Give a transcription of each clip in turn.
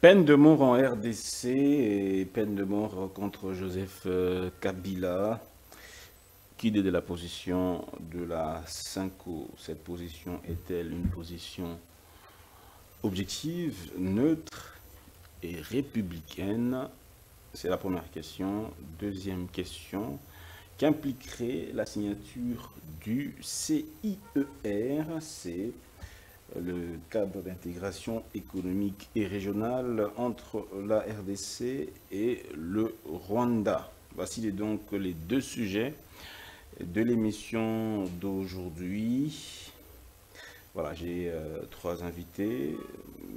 Peine de mort en RDC et peine de mort contre Joseph Kabila. Qui de la position de la Cinco? Cette position est-elle une position objective, neutre et républicaine? C'est la première question. Deuxième question, qu'impliquerait la signature du CIER? C'est le cadre d'intégration économique et régionale entre la RDC et le Rwanda. Voici donc les deux sujets de l'émission d'aujourd'hui. Voilà, j'ai trois invités,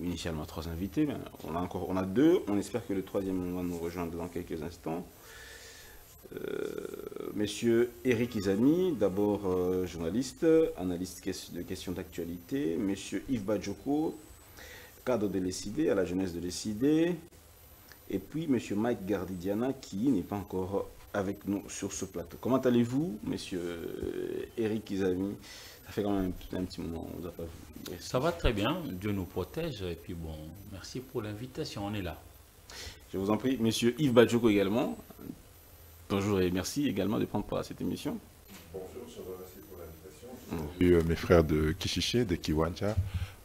initialement trois invités, mais on a deux. On espère que le troisième va nous rejoindre dans quelques instants. Monsieur Eric Izani, d'abord journaliste, analyste de questions d'actualité. Monsieur Yves Badjoko, cadre de l'ECID, à la jeunesse de l'ECID. Et puis Monsieur Mike Gardidiana, qui n'est pas encore avec nous sur ce plateau. Comment allez-vous, Monsieur Eric Izani? Ça fait quand même un petit moment, on vous a pas vu. Ça va très bien, Dieu nous protège. Et puis bon, merci pour l'invitation, on est là. Je vous en prie. Monsieur Yves Badjoko également. Bonjour et merci également de prendre part à cette émission. Bonjour, je vous remercie pour l'invitation. Mes frères de Kishiché, de Kiwanja,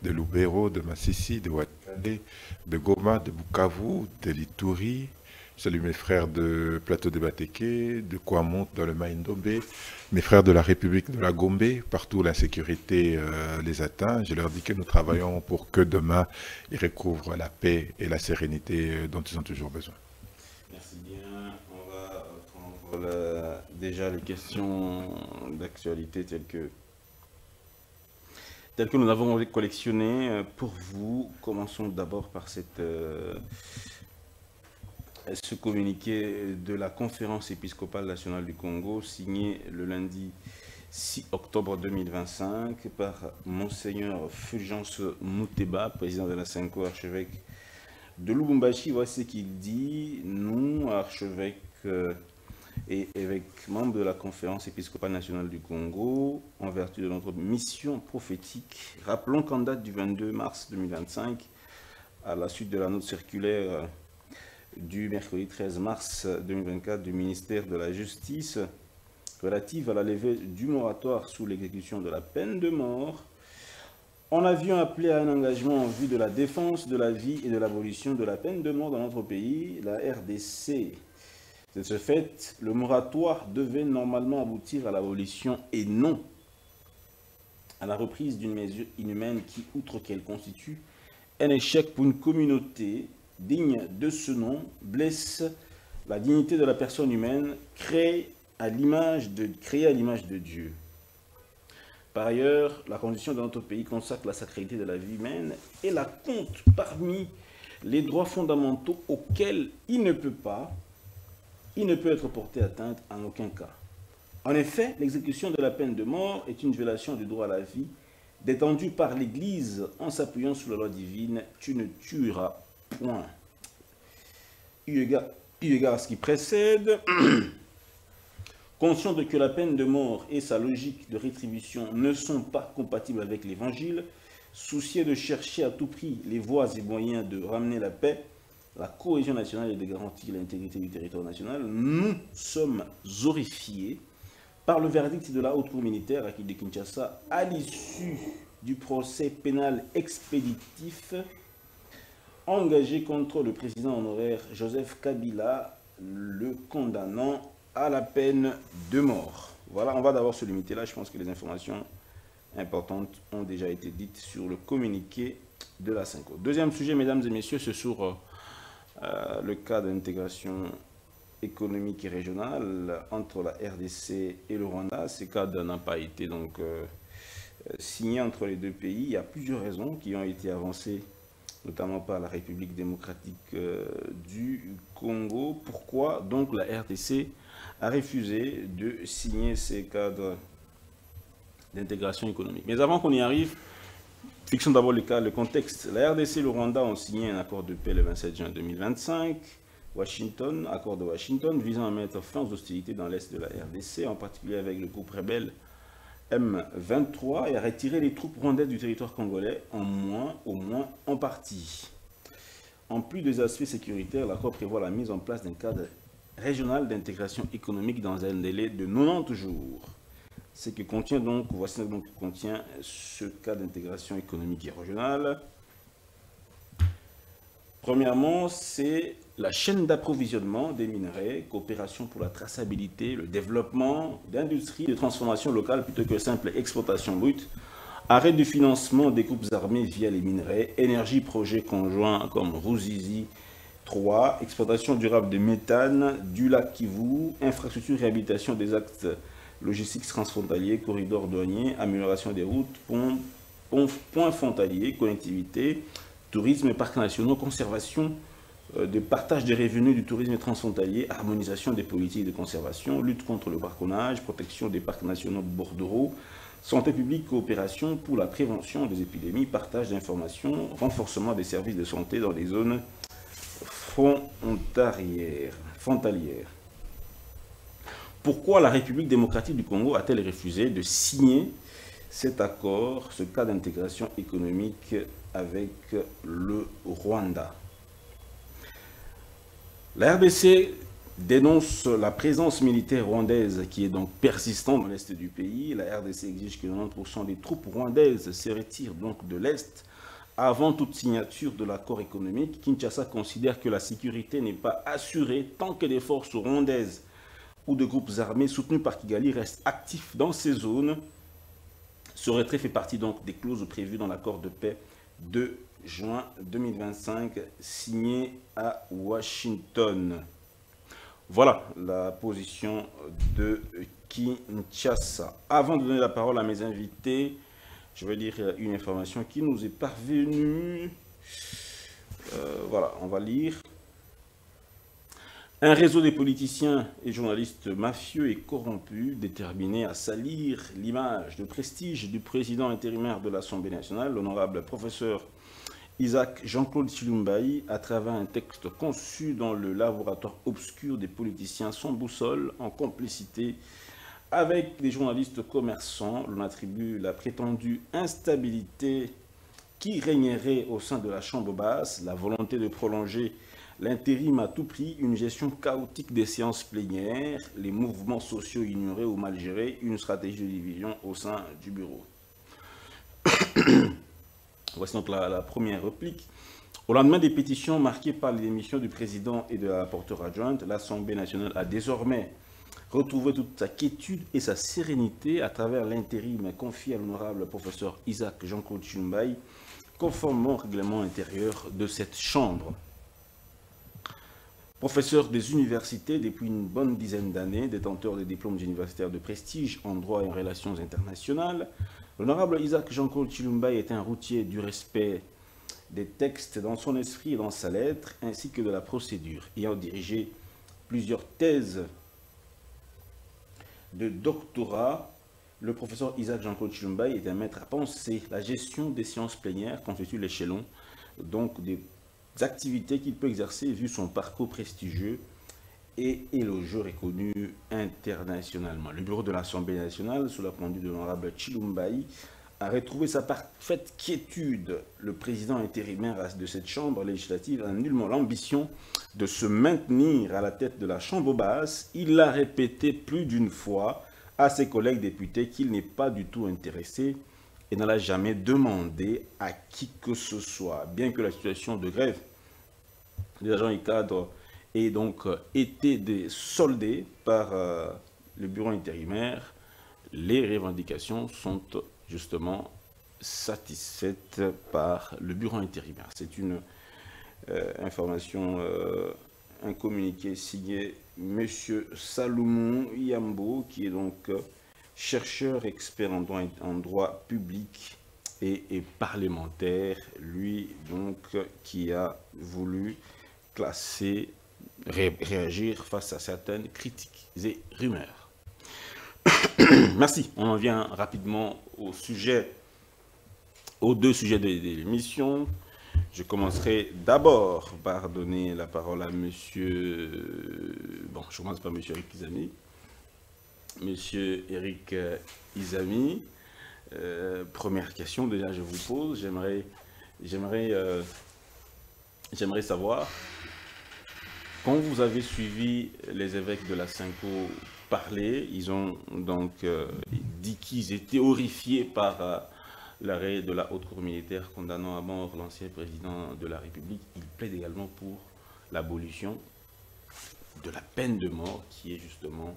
de Lubero, de Massissi, de Ouakale, de Goma, de Bukavu, de Lituri. Je salue mes frères de Plateau de Bateke, de Kouamont dans le Maïndombe, mes frères de la République de la Gombe, partout où l'insécurité les atteint. Je leur dis que nous travaillons pour que demain, ils recouvrent la paix et la sérénité dont ils ont toujours besoin. Merci bien. On va prendre déjà les questions d'actualité telles que nous avons collectionnées pour vous. Commençons d'abord par ce communiqué de la Conférence épiscopale nationale du Congo, signé le lundi 6 octobre 2025 par Monseigneur Fulgence Mouteba, président de la Cinco, archevêque de Lubumbashi. Voici ce qu'il dit. Nous, archevêques et évêques membres de la Conférence épiscopale nationale du Congo, en vertu de notre mission prophétique, rappelons qu'en date du 22 mars 2025, à la suite de la note circulaire du mercredi 13 mars 2024 du ministère de la Justice relative à la levée du moratoire sous l'exécution de la peine de mort, en avions appelé à un engagement en vue de la défense de la vie et de l'abolition de la peine de mort dans notre pays, la RDC. De ce fait, le moratoire devait normalement aboutir à l'abolition et non à la reprise d'une mesure inhumaine qui, outre qu'elle constitue un échec pour une communauté digne de ce nom, blesse la dignité de la personne humaine créée à l'image de Dieu. Par ailleurs, la Constitution de notre pays consacre la sacralité de la vie humaine et la compte parmi les droits fondamentaux auxquels il ne peut être porté atteinte en aucun cas. En effet, l'exécution de la peine de mort est une violation du droit à la vie détendu par l'Église en s'appuyant sur la loi divine « Tu ne tueras point ». Eu égard à ce qui précède, conscient de que la peine de mort et sa logique de rétribution ne sont pas compatibles avec l'Évangile, soucieux de chercher à tout prix les voies et moyens de ramener la paix, la cohésion nationale et de garantir l'intégrité du territoire national, nous sommes horrifiés par le verdict de la Haute Cour militaire à de Kinshasa à l'issue du procès pénal expéditif engagé contre le président honoraire Joseph Kabila, le condamnant à la peine de mort. Voilà, on va d'abord se limiter là. Je pense que les informations importantes ont déjà été dites sur le communiqué de la Cinco. Deuxième sujet, mesdames et messieurs, c'est sur le cas d'intégration économique et régionale entre la RDC et le Rwanda. Ce cadre n'a pas été donc signé entre les deux pays. Il y a plusieurs raisons qui ont été avancées, notamment par la République démocratique du Congo. Pourquoi donc la RDC a refusé de signer ces cadres d'intégration économique? Mais avant qu'on y arrive, fixons d'abord le contexte. La RDC et le Rwanda ont signé un accord de paix le 27 juin 2025. Accord de Washington visant à mettre fin aux hostilités dans l'est de la RDC, en particulier avec le groupe rebelle M23, et à retirer les troupes rwandaises du territoire congolais, au moins en partie. En plus des aspects sécuritaires, l'accord prévoit la mise en place d'un cadre régional d'intégration économique dans un délai de 90 jours. Ce que contient donc, voici donc que contient ce cadre d'intégration économique et régionale. Premièrement, c'est la chaîne d'approvisionnement des minerais, coopération pour la traçabilité, le développement d'industries de transformation locale plutôt que simple exportation brute, arrêt du financement des groupes armés via les minerais, énergie projets conjoints comme Ruzizi 3, exploitation durable de méthane du lac Kivu, infrastructure réhabilitation des actes logistiques transfrontaliers, corridors douaniers, amélioration des routes, points frontaliers, connectivité, tourisme, parcs nationaux, conservation de partage des revenus du tourisme transfrontalier, harmonisation des politiques de conservation, lutte contre le braconnage, protection des parcs nationaux de bordereaux, santé publique, coopération pour la prévention des épidémies, partage d'informations, renforcement des services de santé dans les zones frontalières. Pourquoi la République démocratique du Congo a-t-elle refusé de signer cet accord, ce cas d'intégration économique avec le Rwanda? La RDC dénonce la présence militaire rwandaise qui est donc persistante dans l'est du pays. La RDC exige que 90% des troupes rwandaises se retirent donc de l'est avant toute signature de l'accord économique. Kinshasa considère que la sécurité n'est pas assurée tant que des forces rwandaises ou de groupes armés soutenus par Kigali restent actifs dans ces zones. Ce retrait fait partie donc des clauses prévues dans l'accord de paix de juin 2025 signé à Washington. Voilà la position de Kinshasa. Avant de donner la parole à mes invités, je vais lire une information qui nous est parvenue. Voilà, on va lire. Un réseau de politiciens et journalistes mafieux et corrompus, déterminés à salir l'image de prestige du président intérimaire de l'Assemblée nationale, l'honorable professeur Isaac Jean-Claude Chilumbaï, à travers un texte conçu dans le laboratoire obscur des politiciens sans boussole, en complicité avec des journalistes commerçants, l'on attribue la prétendue instabilité qui régnerait au sein de la Chambre basse, la volonté de prolonger l'intérim à tout prix, une gestion chaotique des séances plénières, les mouvements sociaux ignorés ou mal gérés, une stratégie de division au sein du bureau. Voici donc la première réplique. Au lendemain des pétitions marquées par les démissions du président et de la rapporteure adjointe, l'Assemblée nationale a désormais retrouvé toute sa quiétude et sa sérénité à travers l'intérim confié à l'honorable professeur Isaac Jean-Claude Chilumbaï, conformément au règlement intérieur de cette Chambre. Professeur des universités depuis une bonne dizaine d'années, détenteur des diplômes universitaires de prestige en droit et en relations internationales, l'honorable Isaac Jean-Claude Chilumbaï est un routier du respect des textes dans son esprit et dans sa lettre, ainsi que de la procédure. Ayant dirigé plusieurs thèses de doctorat, le professeur Isaac Jean-Claude Chilumbaï est un maître à penser. La gestion des séances plénières constitue l'échelon donc des activités qu'il peut exercer vu son parcours prestigieux et élogieux reconnu internationalement. Le bureau de l'Assemblée nationale, sous la conduite de l'honorable Chilumbaï, a retrouvé sa parfaite quiétude. Le président intérimaire de cette chambre législative a nullement l'ambition de se maintenir à la tête de la chambre basse. Il l'a répété plus d'une fois à ses collègues députés qu'il n'est pas du tout intéressé et ne l'a jamais demandé à qui que ce soit. Bien que la situation de grève des agents et cadres ait donc été soldée par le bureau intérimaire, les revendications sont justement satisfaites par le bureau intérimaire. C'est une information, un communiqué signé M. Salomon Yambo, qui est donc chercheur expert en droit public et parlementaire, lui donc qui a voulu classer, réagir face à certaines critiques et rumeurs. Merci. On en vient rapidement aux deux sujets de l'émission. Je commencerai d'abord par donner la parole à monsieur... Bon, je commence par monsieur Eric Izami. Monsieur Eric Izami, première question déjà je vous pose. J'aimerais j'aimerais savoir, quand vous avez suivi les évêques de la Cinco parler, ils ont donc dit qu'ils étaient horrifiés par l'arrêt de la haute cour militaire condamnant à mort l'ancien président de la République. Ils plaident également pour l'abolition de la peine de mort, qui est justement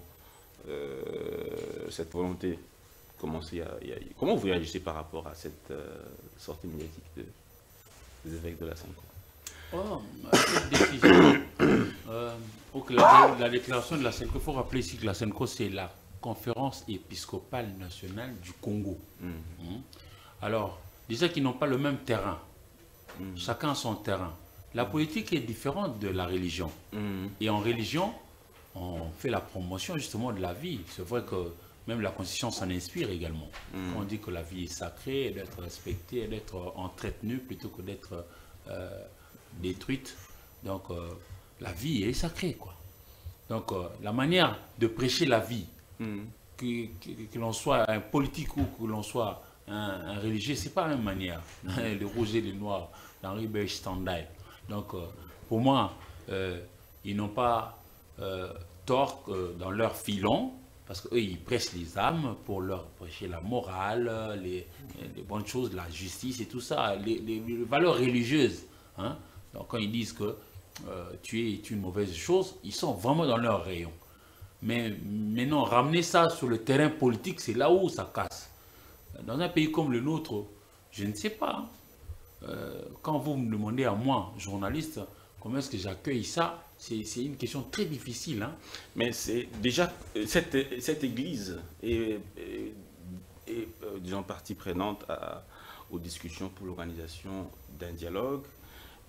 cette volonté. Comment vous réagissez par rapport à cette sortie médiatique des évêques de la Cinco? Cette décision, la déclaration de la Cinco, il faut rappeler ici que la Cinco, c'est la conférence épiscopale nationale du Congo. Alors, déjà qu'ils n'ont pas le même terrain, chacun a son terrain. La politique est différente de la religion. Et en religion, on fait la promotion justement de la vie. C'est vrai que même la Constitution s'en inspire également. On dit que la vie est sacrée, d'être respectée, d'être entretenue plutôt que d'être détruite. Donc, la vie est sacrée, quoi. Donc, la manière de prêcher la vie, que l'on soit un politique ou que l'on soit un religieux, c'est pas la même manière. Le rouge et le noir, d'Henri Stendhal. Donc, pour moi, ils n'ont pas tort dans leur filon, parce qu'eux, ils prêchent les âmes pour leur prêcher la morale, les bonnes choses, la justice et tout ça, les valeurs religieuses. Hein. Donc, quand ils disent que tuer est une mauvaise chose, ils sont vraiment dans leur rayon. Mais non, ramener ça sur le terrain politique, c'est là où ça casse. Dans un pays comme le nôtre, je ne sais pas. Quand vous me demandez à moi, journaliste, comment est-ce que j'accueille ça, c'est une question très difficile. Hein. Mais c'est déjà, cette église est disons, partie prenante aux discussions pour l'organisation d'un dialogue.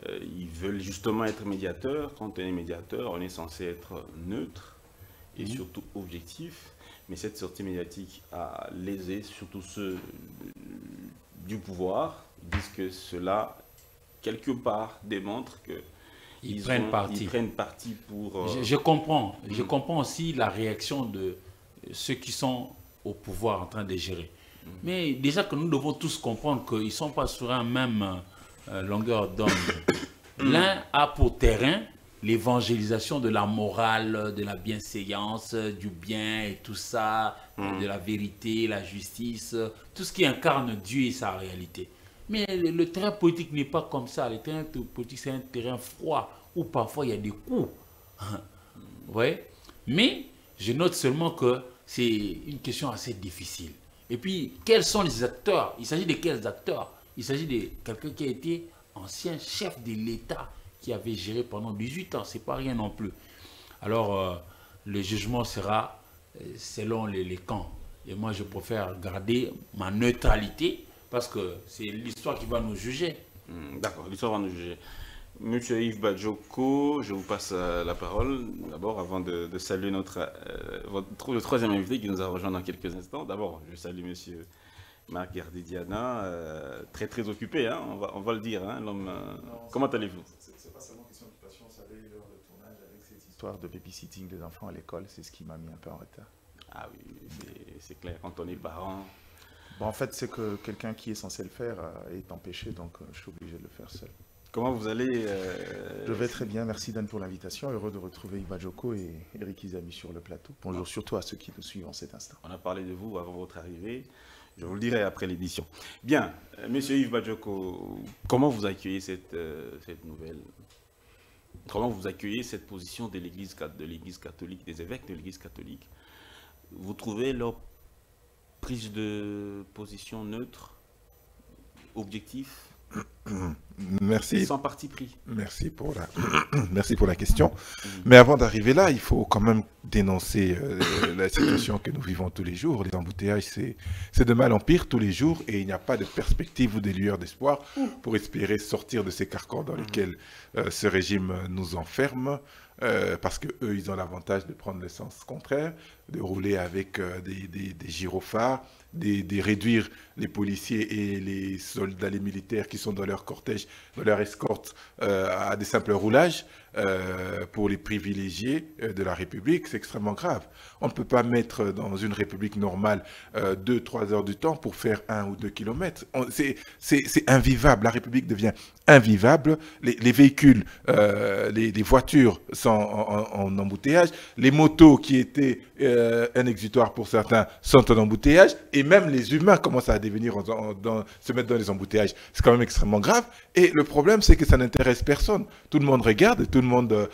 Ils veulent justement être médiateurs. Quand on est médiateur, on est censé être neutre et surtout objectif. Mais cette sortie médiatique a lésé surtout ceux du pouvoir. Ils disent que cela, quelque part, démontre que ils prennent parti pour... Je comprends. Je comprends aussi la réaction de ceux qui sont au pouvoir en train de gérer. Mais déjà que nous devons tous comprendre qu'ils ne sont pas sur un même longueur d'onde. L'un a pour terrain l'évangélisation de la morale, de la bienséance, du bien et tout ça, de la vérité, la justice, tout ce qui incarne Dieu et sa réalité. Mais le terrain politique n'est pas comme ça. Le terrain politique, c'est un terrain froid où parfois il y a des coups. Vous voyez? Mais je note seulement que c'est une question assez difficile. Et puis, quels sont les acteurs? Il s'agit de quels acteurs? Il s'agit de quelqu'un qui a été ancien chef de l'État, qui avait géré pendant 18 ans. C'est pas rien non plus. Alors, le jugement sera selon les camps. Et moi, je préfère garder ma neutralité parce que c'est l'histoire qui va nous juger. D'accord, l'histoire va nous juger. Monsieur Yves Bajoko, je vous passe la parole. D'abord, avant de saluer le troisième invité qui nous a rejoint dans quelques instants. D'abord, je salue monsieur Marc Gardidiana, très très occupé, hein, on va le dire. Hein, l'homme. Comment allez-vous? C'est pas seulement question d'occupation, vous savez, l'heure de tournage avec cette histoire de babysitting des enfants à l'école, c'est ce qui m'a mis un peu en retard. Ah oui, c'est clair, quand on est parent. Bon, en fait, c'est que quelqu'un qui est censé le faire est empêché, donc je suis obligé de le faire seul. Comment vous allez Je vais très bien, merci Dan pour l'invitation. Heureux de retrouver Yves Bajoko et Eric Izami sur le plateau. Bonjour surtout à ceux qui nous suivent en cet instant. On a parlé de vous avant votre arrivée, je vous le dirai après l'édition. Bien, monsieur Yves Bajoko, comment vous accueillez cette nouvelle? Comment vous accueillez cette position de l'Église catholique, des évêques de l'Église catholique? Vous trouvez leur prise de position neutre, objectif? Merci. Sans parti pris. Merci pour la question. Mais avant d'arriver là, il faut quand même dénoncer la situation que nous vivons tous les jours. Les embouteillages, c'est de mal en pire tous les jours et il n'y a pas de perspective ou de lueur d'espoir pour espérer sortir de ces carcans dans lesquels ce régime nous enferme. Parce qu'eux, ils ont l'avantage de prendre le sens contraire, de rouler avec des gyrophares, de réduire les policiers et les soldats, les militaires qui sont dans leur cortège, dans leur escorte, à des simples roulages. pour les privilégiés de la République, c'est extrêmement grave. On ne peut pas mettre dans une République normale 2-3 heures du temps pour faire 1 ou 2 kilomètres. C'est invivable. La République devient invivable. Les véhicules, les voitures sont en embouteillage. Les motos qui étaient un exutoire pour certains sont en embouteillage. Et même les humains commencent à devenir se mettre dans les embouteillages. C'est quand même extrêmement grave. Et le problème, c'est que ça n'intéresse personne. Tout le monde regarde et tout le monde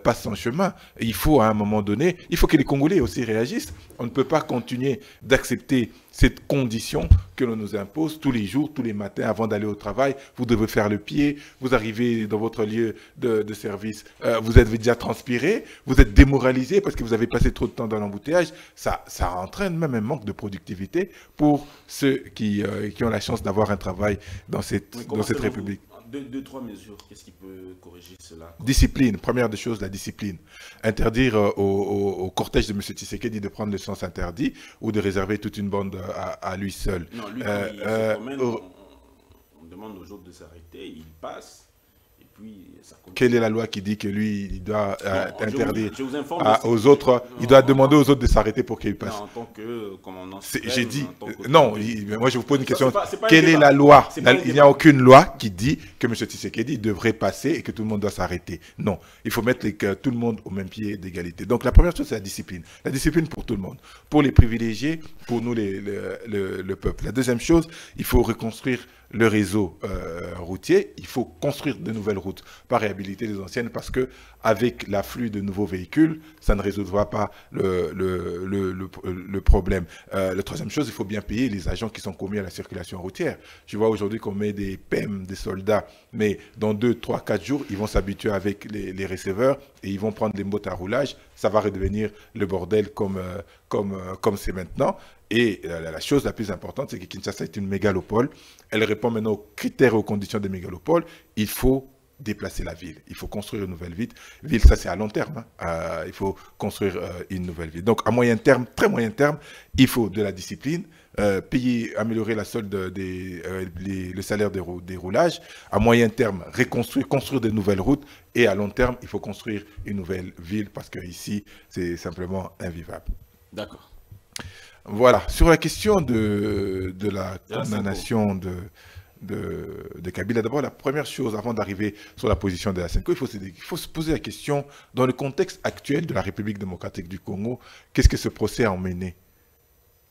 passe son chemin. Et il faut, à un moment donné, il faut que les Congolais aussi réagissent. On ne peut pas continuer d'accepter cette condition que l'on nous impose tous les jours, tous les matins, avant d'aller au travail. Vous devez faire le pied, vous arrivez dans votre lieu de service, vous êtes déjà transpiré, vous êtes démoralisé parce que vous avez passé trop de temps dans l'embouteillage. Ça entraîne même un manque de productivité pour ceux qui ont la chance d'avoir un travail dans cette République. Deux, trois mesures, qu'est-ce qui peut corriger cela? Discipline, première des choses, la discipline. Interdire au cortège de M. Tshisekedi de prendre le sens interdit ou de réserver toute une bande à lui seul. Non, lui, quand il se promène, on demande aux autres de s'arrêter, il passe. Puis, ça quelle est la loi qui dit que lui, il doit interdire aux autres, il doit demander aux autres de s'arrêter pour qu'il passe? En tant que commandant. J'ai dit, non, moi je vous pose une question. Quelle est la loi? Il n'y a aucune loi qui dit que M. Tshisekedi devrait passer et que tout le monde doit s'arrêter. Non, il faut mettre tout le monde au même pied d'égalité. Donc la première chose, c'est la discipline. La discipline pour tout le monde. Pour les privilégiés, pour nous le peuple. La deuxième chose, il faut reconstruire le réseau routier, il faut construire de nouvelles routes, pas réhabiliter les anciennes, parce que avec l'afflux de nouveaux véhicules, ça ne résoudra pas le problème. La troisième chose, il faut bien payer les agents qui sont commis à la circulation routière. Je vois aujourd'hui qu'on met des PEM, des soldats, mais dans 2, 3, 4 jours, ils vont s'habituer avec les receveurs et ils vont prendre les motos à roulage. Ça va redevenir le bordel comme c'est maintenant. Et la chose la plus importante, c'est que Kinshasa est une mégalopole. Elle répond maintenant aux critères et aux conditions des mégalopoles. Il faut déplacer la ville. Il faut construire une nouvelle ville. Ça c'est à long terme. Il faut construire une nouvelle ville. Donc à moyen terme, très moyen terme, il faut de la discipline, améliorer la solde le salaire des roulages. À moyen terme, construire de nouvelles routes. Et à long terme, il faut construire une nouvelle ville parce que ici, c'est simplement invivable. D'accord. Voilà, sur la question de la condamnation de Kabila, d'abord la première chose, avant d'arriver sur la position de la SENCO, il faut se poser la question, dans le contexte actuel de la République démocratique du Congo, qu'est-ce que ce procès a emmené?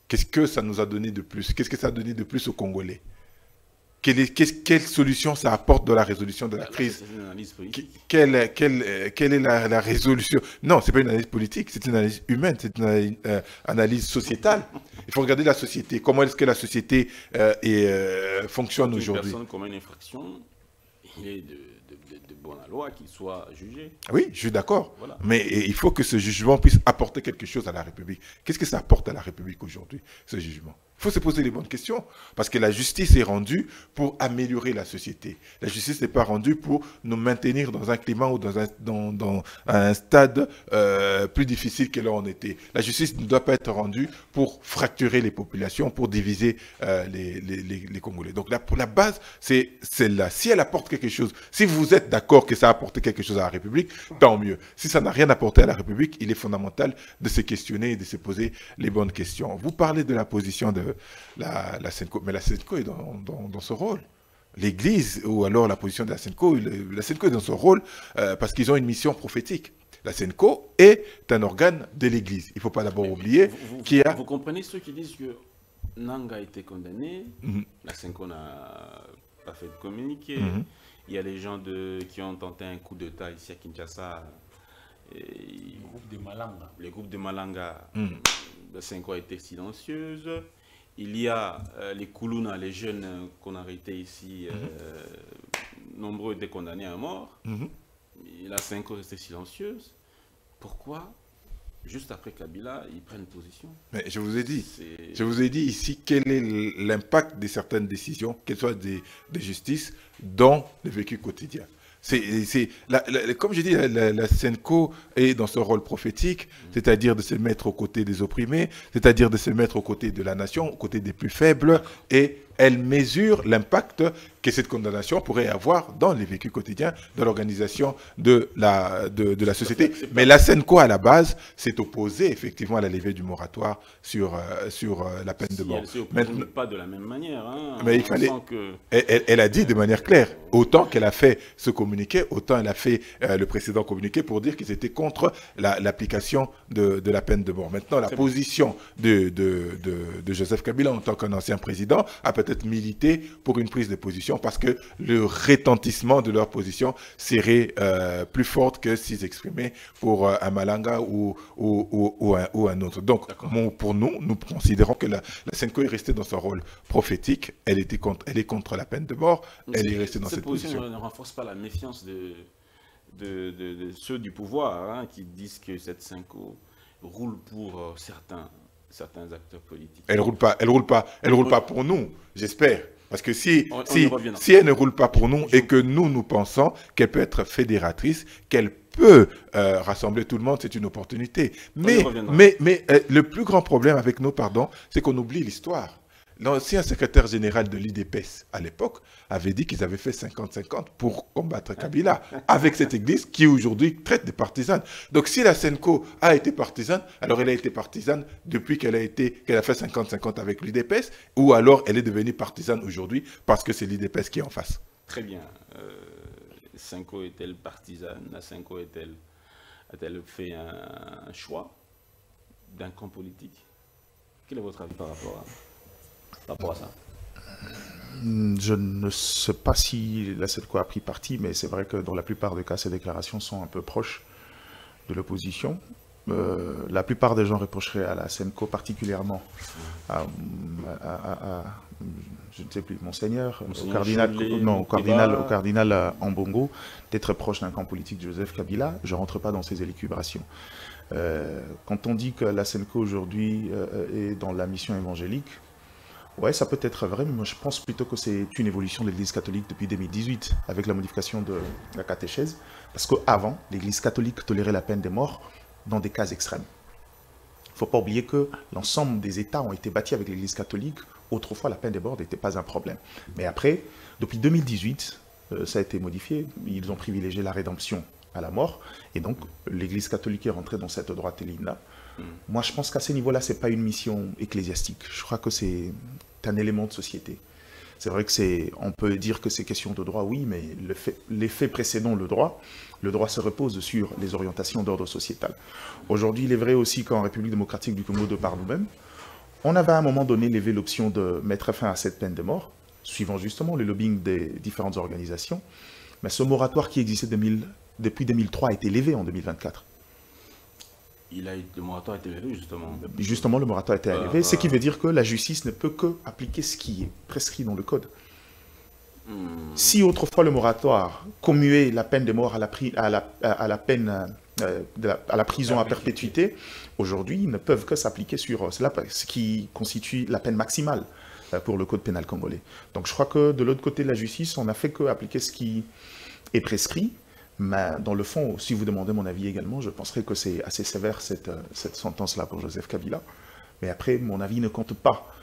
Qu'est-ce que ça nous a donné de plus? Qu'est-ce que ça a donné de plus aux Congolais? Quelle solution ça apporte dans la résolution de la crise? C'est une analyse politique. Quelle est la résolution? Non, ce n'est pas une analyse politique, c'est une analyse humaine, c'est une analyse sociétale. Il faut regarder la société. Comment est-ce que la société fonctionne aujourd'hui? Une personne commet une infraction, il est de bonne loi qu'il soit jugé. Oui, je suis d'accord. Voilà. Mais il faut que ce jugement puisse apporter quelque chose à la République. Qu'est-ce que ça apporte à la République aujourd'hui, ce jugement? Il faut se poser les bonnes questions. Parce que la justice est rendue pour améliorer la société. La justice n'est pas rendue pour nous maintenir dans un climat ou dans un stade plus difficile que là on était. La justice ne doit pas être rendue pour fracturer les populations, pour diviser les Congolais. Donc là, pour la base, c'est celle-là. Si elle apporte quelque chose, si vous êtes d'accord que ça a apporté quelque chose à la République, tant mieux. Si ça n'a rien apporté à la République, il est fondamental de se questionner et de se poser les bonnes questions. Vous parlez de la position de la SENCO, mais la SENCO est dans ce rôle. L'Église, ou alors la position de la SENCO est dans ce rôle parce qu'ils ont une mission prophétique. La SENCO est un organe de l'Église. Il ne faut pas d'abord oublier qu'il y a... Vous comprenez ceux qui disent que Nanga a été condamné, la SENCO n'a pas fait de communiqué, il y a les gens qui ont tenté un coup d'État ici à Kinshasa, le groupe de Malanga. Le groupe de Malanga, la SENCO a été silencieuse. Il y a les Koulouna, les jeunes qu'on a arrêtés ici, nombreux étaient condamnés à mort. Et la SENCO restait silencieuse. Pourquoi, juste après Kabila, ils prennent position? Mais je vous ai dit ici quel est l'impact de certaines décisions, qu'elles soient de justice, dans le vécu quotidien. Comme je dis, la SENCO est dans ce rôle prophétique, c'est-à-dire de se mettre aux côtés des opprimés, c'est-à-dire de se mettre aux côtés de la nation, aux côtés des plus faibles, et elle mesure l'impact que cette condamnation pourrait avoir dans les vécus quotidiens, dans l'organisation de la société. Mais la SENCO, à la base, s'est opposée effectivement à la levée du moratoire sur la peine de mort. Elle ne pas de la même manière. Hein, mais il fallait, elle a dit de manière claire, autant qu'elle a fait ce communiqué, autant elle a fait le précédent communiqué pour dire qu'ils étaient contre l'application de la peine de mort. Maintenant, la position de Joseph Kabila en tant qu'un ancien président a peut-être milité pour une prise de position parce que le retentissement de leur position serait plus forte que s'ils exprimaient pour un Malanga ou un autre. Donc, pour nous considérons que la SENCO est restée dans son rôle prophétique. Elle est contre la peine de mort. Elle est restée dans cette position. Ne renforce pas la méfiance de ceux du pouvoir, hein, qui disent que cette SENCO roule pour certains acteurs politiques. Elle roule pas pour nous, j'espère. Parce que si elle ne roule pas pour nous et que nous pensons qu'elle peut être fédératrice, qu'elle peut rassembler tout le monde, c'est une opportunité. Mais le plus grand problème avec nous, c'est qu'on oublie l'histoire. L'ancien secrétaire général de l'IDPS, à l'époque, avait dit qu'ils avaient fait 50-50 pour combattre Kabila, avec cette église qui aujourd'hui traite des partisanes. Donc si la SENCO a été partisane, alors elle a été partisane depuis qu'elle a fait 50-50 avec l'IDPS, ou alors elle est devenue partisane aujourd'hui parce que c'est l'IDPS qui est en face. Très bien. SENCO est-elle partisane? La SENCO a-t-elle fait un choix d'un camp politique? Quel est votre avis par rapport à ça? Je ne sais pas si la SENCO a pris parti, mais c'est vrai que dans la plupart des cas, ces déclarations sont un peu proches de l'opposition. La plupart des gens reprocheraient à la SENCO, particulièrement je ne sais plus, Monseigneur, au cardinal Ambongo, d'être proche d'un camp politique de Joseph Kabila. Je ne rentre pas dans ces élucubrations. Quand on dit que la SENCO aujourd'hui est dans la mission évangélique, ouais, ça peut être vrai, mais moi je pense plutôt que c'est une évolution de l'Église catholique depuis 2018, avec la modification de la catéchèse, parce qu'avant, l'Église catholique tolérait la peine de mort dans des cas extrêmes. Il ne faut pas oublier que l'ensemble des États ont été bâtis avec l'Église catholique. Autrefois, la peine de mort n'était pas un problème. Mais après, depuis 2018, ça a été modifié. Ils ont privilégié la rédemption à la mort. Et donc, l'Église catholique est rentrée dans cette droite ligne-là. Moi, je pense qu'à ce niveau-là, ce n'est pas une mission ecclésiastique. Je crois que c'est un élément de société. C'est vrai que on peut dire que c'est question de droit, oui, mais les faits précédant le droit se repose sur les orientations d'ordre sociétal. Aujourd'hui, il est vrai aussi qu'en République démocratique du Congo, de par nous-mêmes, on avait à un moment donné levé l'option de mettre fin à cette peine de mort, suivant justement le lobbying des différentes organisations. Mais ce moratoire qui existait depuis 2003 a été levé en 2024. Le moratoire a été levé, justement. Justement, le moratoire a été levé, ce qui veut dire que la justice ne peut que appliquer ce qui est prescrit dans le code. Si autrefois le moratoire commuait la peine de mort à la prison à perpétuité, aujourd'hui, ils ne peuvent que s'appliquer sur cela, ce qui constitue la peine maximale pour le code pénal congolais. Donc je crois que de l'autre côté de la justice, on n'a fait qu'appliquer ce qui est prescrit. Mais dans le fond, si vous demandez mon avis également, je penserais que c'est assez sévère cette sentence-là pour Joseph Kabila. Mais après, mon avis ne compte pas,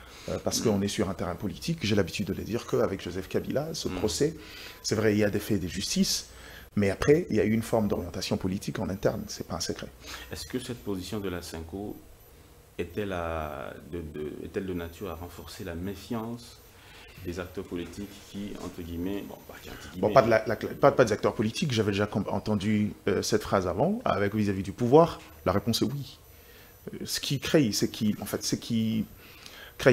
parce qu'on est sur un terrain politique. J'ai l'habitude de le dire qu'avec Joseph Kabila, ce procès, c'est vrai, il y a des faits de justice, mais après, il y a eu une forme d'orientation politique en interne, c'est pas un secret. Est-ce que cette position de la SENCO est-elle de nature à renforcer la méfiance des acteurs politiques qui, entre guillemets, pas des acteurs politiques, j'avais déjà entendu cette phrase avant, avec vis-à-vis du pouvoir, la réponse est oui. Ce qui crée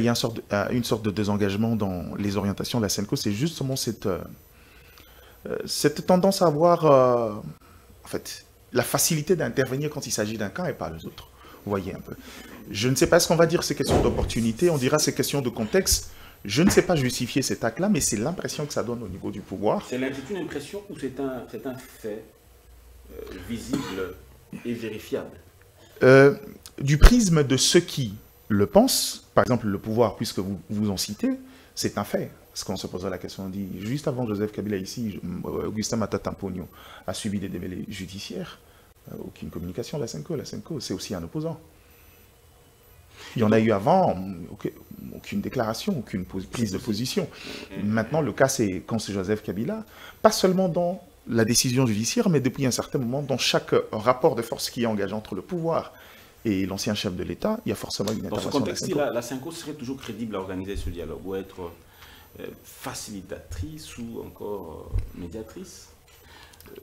une sorte de désengagement dans les orientations de la SENCO, c'est justement cette tendance à avoir en fait, la facilité d'intervenir quand il s'agit d'un cas et pas les autres. Vous voyez un peu. Je ne sais pas ce qu'on va dire, c'est question d'opportunité, on dira c'est question de contexte. Je ne sais pas justifier cet acte-là, mais c'est l'impression que ça donne au niveau du pouvoir. C'est une impression ou c'est un fait visible et vérifiable? Du prisme de ceux qui le pensent, par exemple le pouvoir, puisque vous en citez, c'est un fait. Parce qu'on se posera la question, on dit, juste avant Joseph Kabila ici, Augustin Matata Mponyo a subi des démêlés judiciaires. Aucune communication, la SENCO, c'est aussi un opposant. Il y en a eu avant, aucune déclaration, aucune prise de position. Maintenant, le cas, c'est quand c'est Joseph Kabila, pas seulement dans la décision judiciaire, mais depuis un certain moment, dans chaque rapport de force qui est engagé entre le pouvoir et l'ancien chef de l'État, il y a forcément une intervention. Dans ce contexte-là, la SENCO serait toujours crédible à organiser ce dialogue, ou être facilitatrice ou encore médiatrice,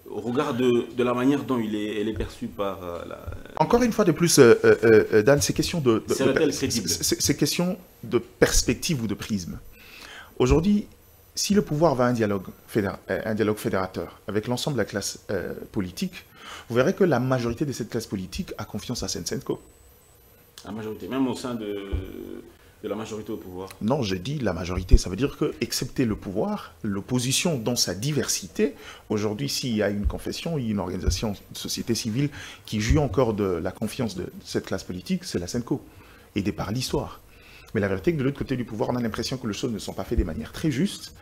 au regard de la manière dont elle est perçue par la... Encore une fois de plus, Dan, c'est question c'est question de perspective ou de prisme. Aujourd'hui, si le pouvoir va à un dialogue fédérateur avec l'ensemble de la classe politique, vous verrez que la majorité de cette classe politique a confiance à SENCO. La majorité, même au sein de la majorité au pouvoir? Non, j'ai dit la majorité, ça veut dire que, excepté le pouvoir, l'opposition dans sa diversité, aujourd'hui, s'il y a une confession, il y a une organisation de société civile qui joue encore de la confiance de cette classe politique, c'est la SENCO, aidée par l'histoire. Mais la vérité est que de l'autre côté du pouvoir, on a l'impression que les choses ne sont pas faites de manière très juste.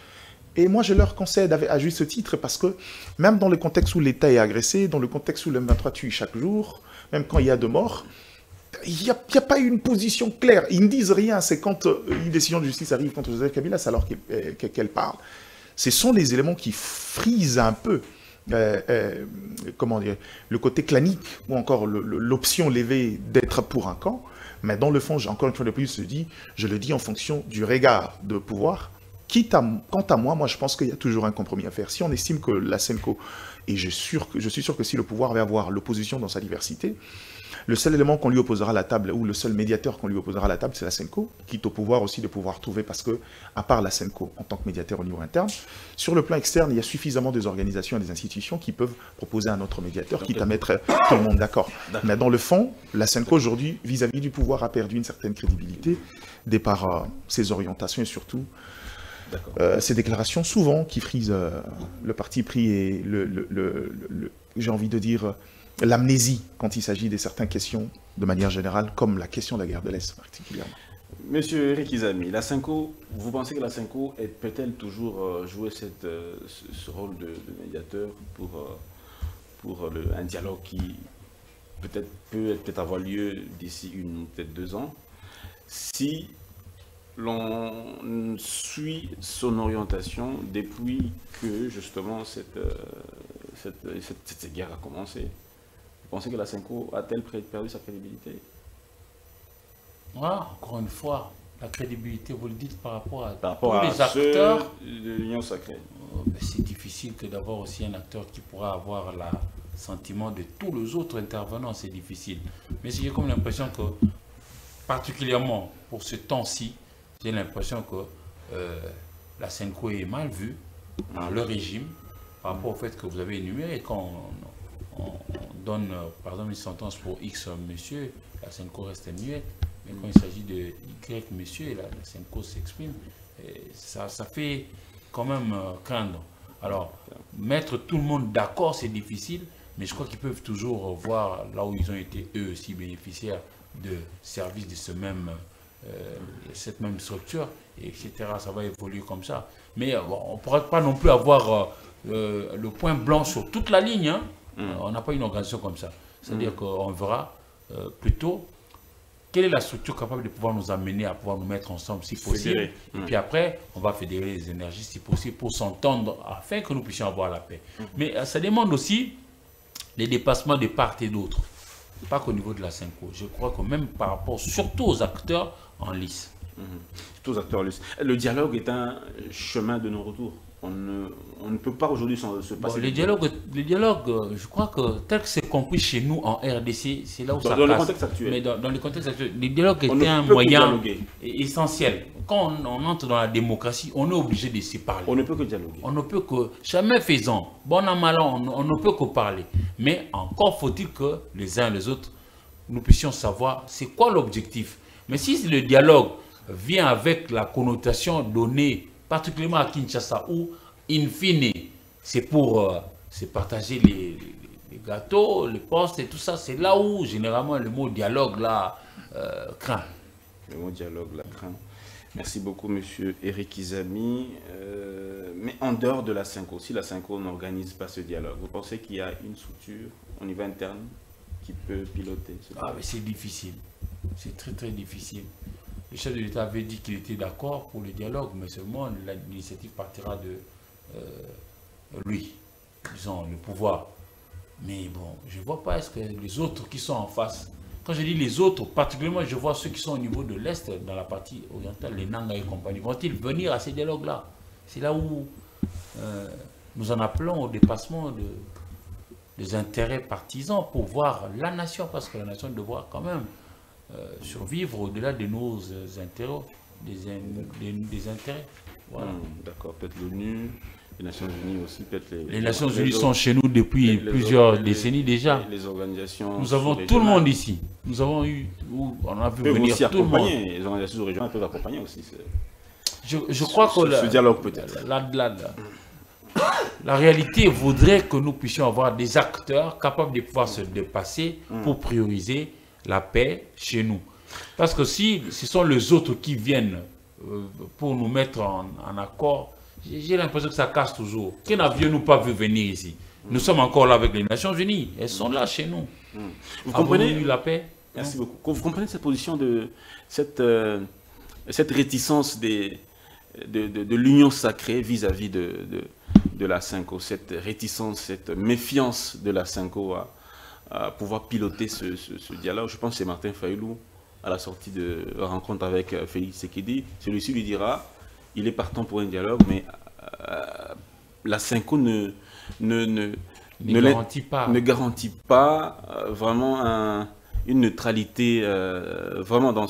Et moi, je leur concède à juste titre, parce que même dans le contexte où l'État est agressé, dans le contexte où le M23 tue chaque jour, même quand il y a de morts, il n'y a pas une position claire. Ils ne disent rien. C'est quand une décision de justice arrive contre Joseph Kabila, c'est alors qu'elle parle. Ce sont les éléments qui frisent un peu comment dire, le côté clanique ou encore l'option levée d'être pour un camp. Mais dans le fond, encore une fois de plus, je le dis en fonction du regard de pouvoir. Quant à moi, je pense qu'il y a toujours un compromis à faire. Si on estime que la SENCO, et je suis sûr que si le pouvoir va avoir l'opposition dans sa diversité, le seul élément qu'on lui opposera à la table, ou le seul médiateur qu'on lui opposera à la table, c'est la SENCO, quitte au pouvoir aussi de pouvoir trouver, parce que, à part la SENCO, en tant que médiateur au niveau interne, sur le plan externe, il y a suffisamment des organisations et des institutions qui peuvent proposer un autre médiateur, quitte à mettre tout le monde d'accord. Mais dans le fond, la SENCO, aujourd'hui, vis-à-vis du pouvoir, a perdu une certaine crédibilité, de par ses orientations et surtout ces déclarations, souvent, qui frisent le parti pris et j'ai envie de dire, l'amnésie quand il s'agit de certaines questions de manière générale, comme la question de la guerre de l'Est particulièrement. Monsieur Eric Izami, la SENCO, vous pensez que la SENCO peut-elle toujours jouer ce rôle de médiateur pour un dialogue qui peut avoir lieu d'ici peut-être 2 ans, si l'on suit son orientation depuis que justement cette guerre a commencé? Vous pensez que la SENCO a-t-elle perdu sa crédibilité? Voilà, encore une fois, la crédibilité, vous le dites par rapport à tous les acteurs de l'Union sacrée. C'est difficile que d'avoir aussi un acteur qui pourra avoir le sentiment de tous les autres intervenants, c'est difficile. Mais j'ai comme l'impression que, particulièrement pour ce temps-ci, j'ai l'impression que la SENCO est mal vue par le régime par rapport au fait que vous avez énuméré. Quand on donne, par exemple, une sentence pour X monsieur, la SENCO reste muette. Mais quand il s'agit de Y monsieur, la SENCO s'exprime. Ça fait quand même craindre. Alors, mettre tout le monde d'accord, c'est difficile, mais je crois qu'ils peuvent toujours voir là où ils ont été eux aussi bénéficiaires de services de cette même structure, etc. Ça va évoluer comme ça. Mais bon, on ne pourra pas non plus avoir le point blanc sur toute la ligne. Hein. On n'a pas une organisation comme ça. C'est-à-dire qu'on verra plutôt quelle est la structure capable de pouvoir nous amener à pouvoir nous mettre ensemble si possible. Et puis après, on va fédérer les énergies si possible pour s'entendre afin que nous puissions avoir la paix. Mais ça demande aussi les dépassements de part et d'autre. Pas qu'au niveau de la SENCO. Je crois que même par rapport surtout aux acteurs en lice. Surtout aux acteurs en lice. Le dialogue est un chemin de non-retour. On ne peut pas aujourd'hui se passer. Le dialogue, je crois que tel que c'est compris chez nous en RDC, c'est là où ça passe. Dans le contexte actuel. Mais dans le contexte actuel, le dialogue était un moyen essentiel. Quand on entre dans la démocratie, on est obligé de se parler. On ne peut que dialoguer. On ne peut que, jamais faisant, bon an mal an, on ne peut que parler. Mais encore faut-il que les uns et les autres, nous puissions savoir c'est quoi l'objectif. Mais si le dialogue vient avec la connotation donnée, particulièrement à Kinshasa, où, in fine, c'est pour se partager les gâteaux, les postes et tout ça, c'est là où, généralement, le mot dialogue, là, craint. Le mot dialogue, là, craint. Merci beaucoup, monsieur Eric Izami. Mais en dehors de la SENCO, si la SENCO n'organise pas ce dialogue, vous pensez qu'il y a une structure au niveau interne qui peut piloter ce dialogue? Mais c'est difficile. C'est très, très difficile. le chef de l'État avait dit qu'il était d'accord pour le dialogue, mais seulement l'initiative partira de lui, disons, le pouvoir. Mais bon, je ne vois pas est-ce que les autres qui sont en face, quand je dis les autres, particulièrement je vois ceux qui sont au niveau de l'Est, dans la partie orientale, les Nanga et compagnie, vont-ils venir à ces dialogues-là? C'est là où nous en appelons au dépassement des intérêts partisans pour voir la nation, parce que la nation doit quand même survivre au-delà de nos intérêts, des intérêts. Voilà. D'accord, peut-être l'ONU, les Nations Unies aussi, peut-être les Nations Unies sont chez nous depuis plusieurs décennies déjà. Les organisations. Nous avons tout le monde ici. Nous avons eu, on a vu venir tout le monde. Les organisations régionales peuvent accompagner aussi. Je crois que ce dialogue peut-être. La réalité voudrait que nous puissions avoir des acteurs capables de pouvoir se dépasser pour prioriser la paix chez nous. Parce que si ce sont les autres qui viennent pour nous mettre en accord, j'ai l'impression que ça casse toujours. Qui n'avions-nous pas vu venir ici? Nous sommes encore là avec les Nations Unies. Elles sont là chez nous. Vous comprenez la paix? Merci beaucoup. Vous comprenez cette position de cette réticence de l'union sacrée vis-à-vis de la SENCO, cette réticence, cette méfiance de la SENCO à pouvoir piloter ce dialogue? Je pense que c'est Martin Fayulu, à la sortie de rencontre avec Félix Tshisekedi, celui-ci lui dira il est partant pour un dialogue, mais la SENCO ne garantit pas vraiment une neutralité vraiment dans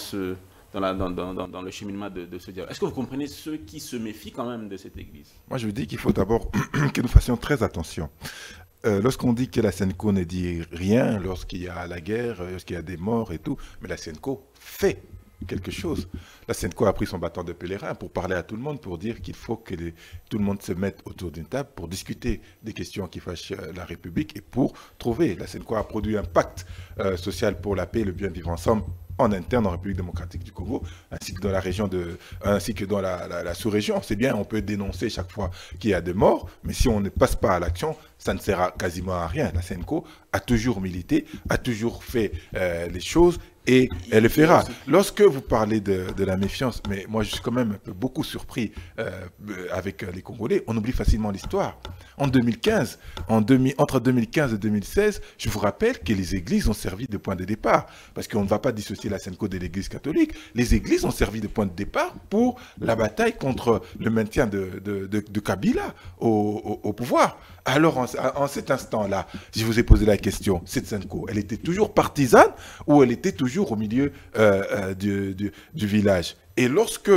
le cheminement de ce dialogue. Est-ce que vous comprenez ceux qui se méfient quand même de cette église? Moi, je vous dis qu'il faut d'abord que nous fassions très attention. Lorsqu'on dit que la SENCO ne dit rien, lorsqu'il y a la guerre, lorsqu'il y a des morts et tout, mais la SENCO fait quelque chose. La SENCO a pris son bâton de pèlerin pour parler à tout le monde, pour dire qu'il faut que tout le monde se mette autour d'une table pour discuter des questions qui fâchent la République et pour trouver. La SENCO a produit un pacte social pour la paix et le bien vivre ensemble en interne en République démocratique du Congo, ainsi que dans la région ainsi que dans la sous-région. C'est bien, on peut dénoncer chaque fois qu'il y a des morts, mais si on ne passe pas à l'action, ça ne sert quasiment à rien. La SENCO a toujours milité, a toujours fait les choses et elle le fera. Lorsque vous parlez de la méfiance, mais moi je suis quand même un peu beaucoup surpris avec les Congolais, on oublie facilement l'histoire. En 2015, entre 2015 et 2016, je vous rappelle que les églises ont servi de point de départ, parce qu'on ne va pas dissocier la SENCO de l'église catholique. Les églises ont servi de point de départ pour la bataille contre le maintien de Kabila au pouvoir. Alors, en cet instant-là, je vous ai posé la question, cette SENCO, elle était toujours partisane ou elle était toujours au milieu du village? Et lorsque,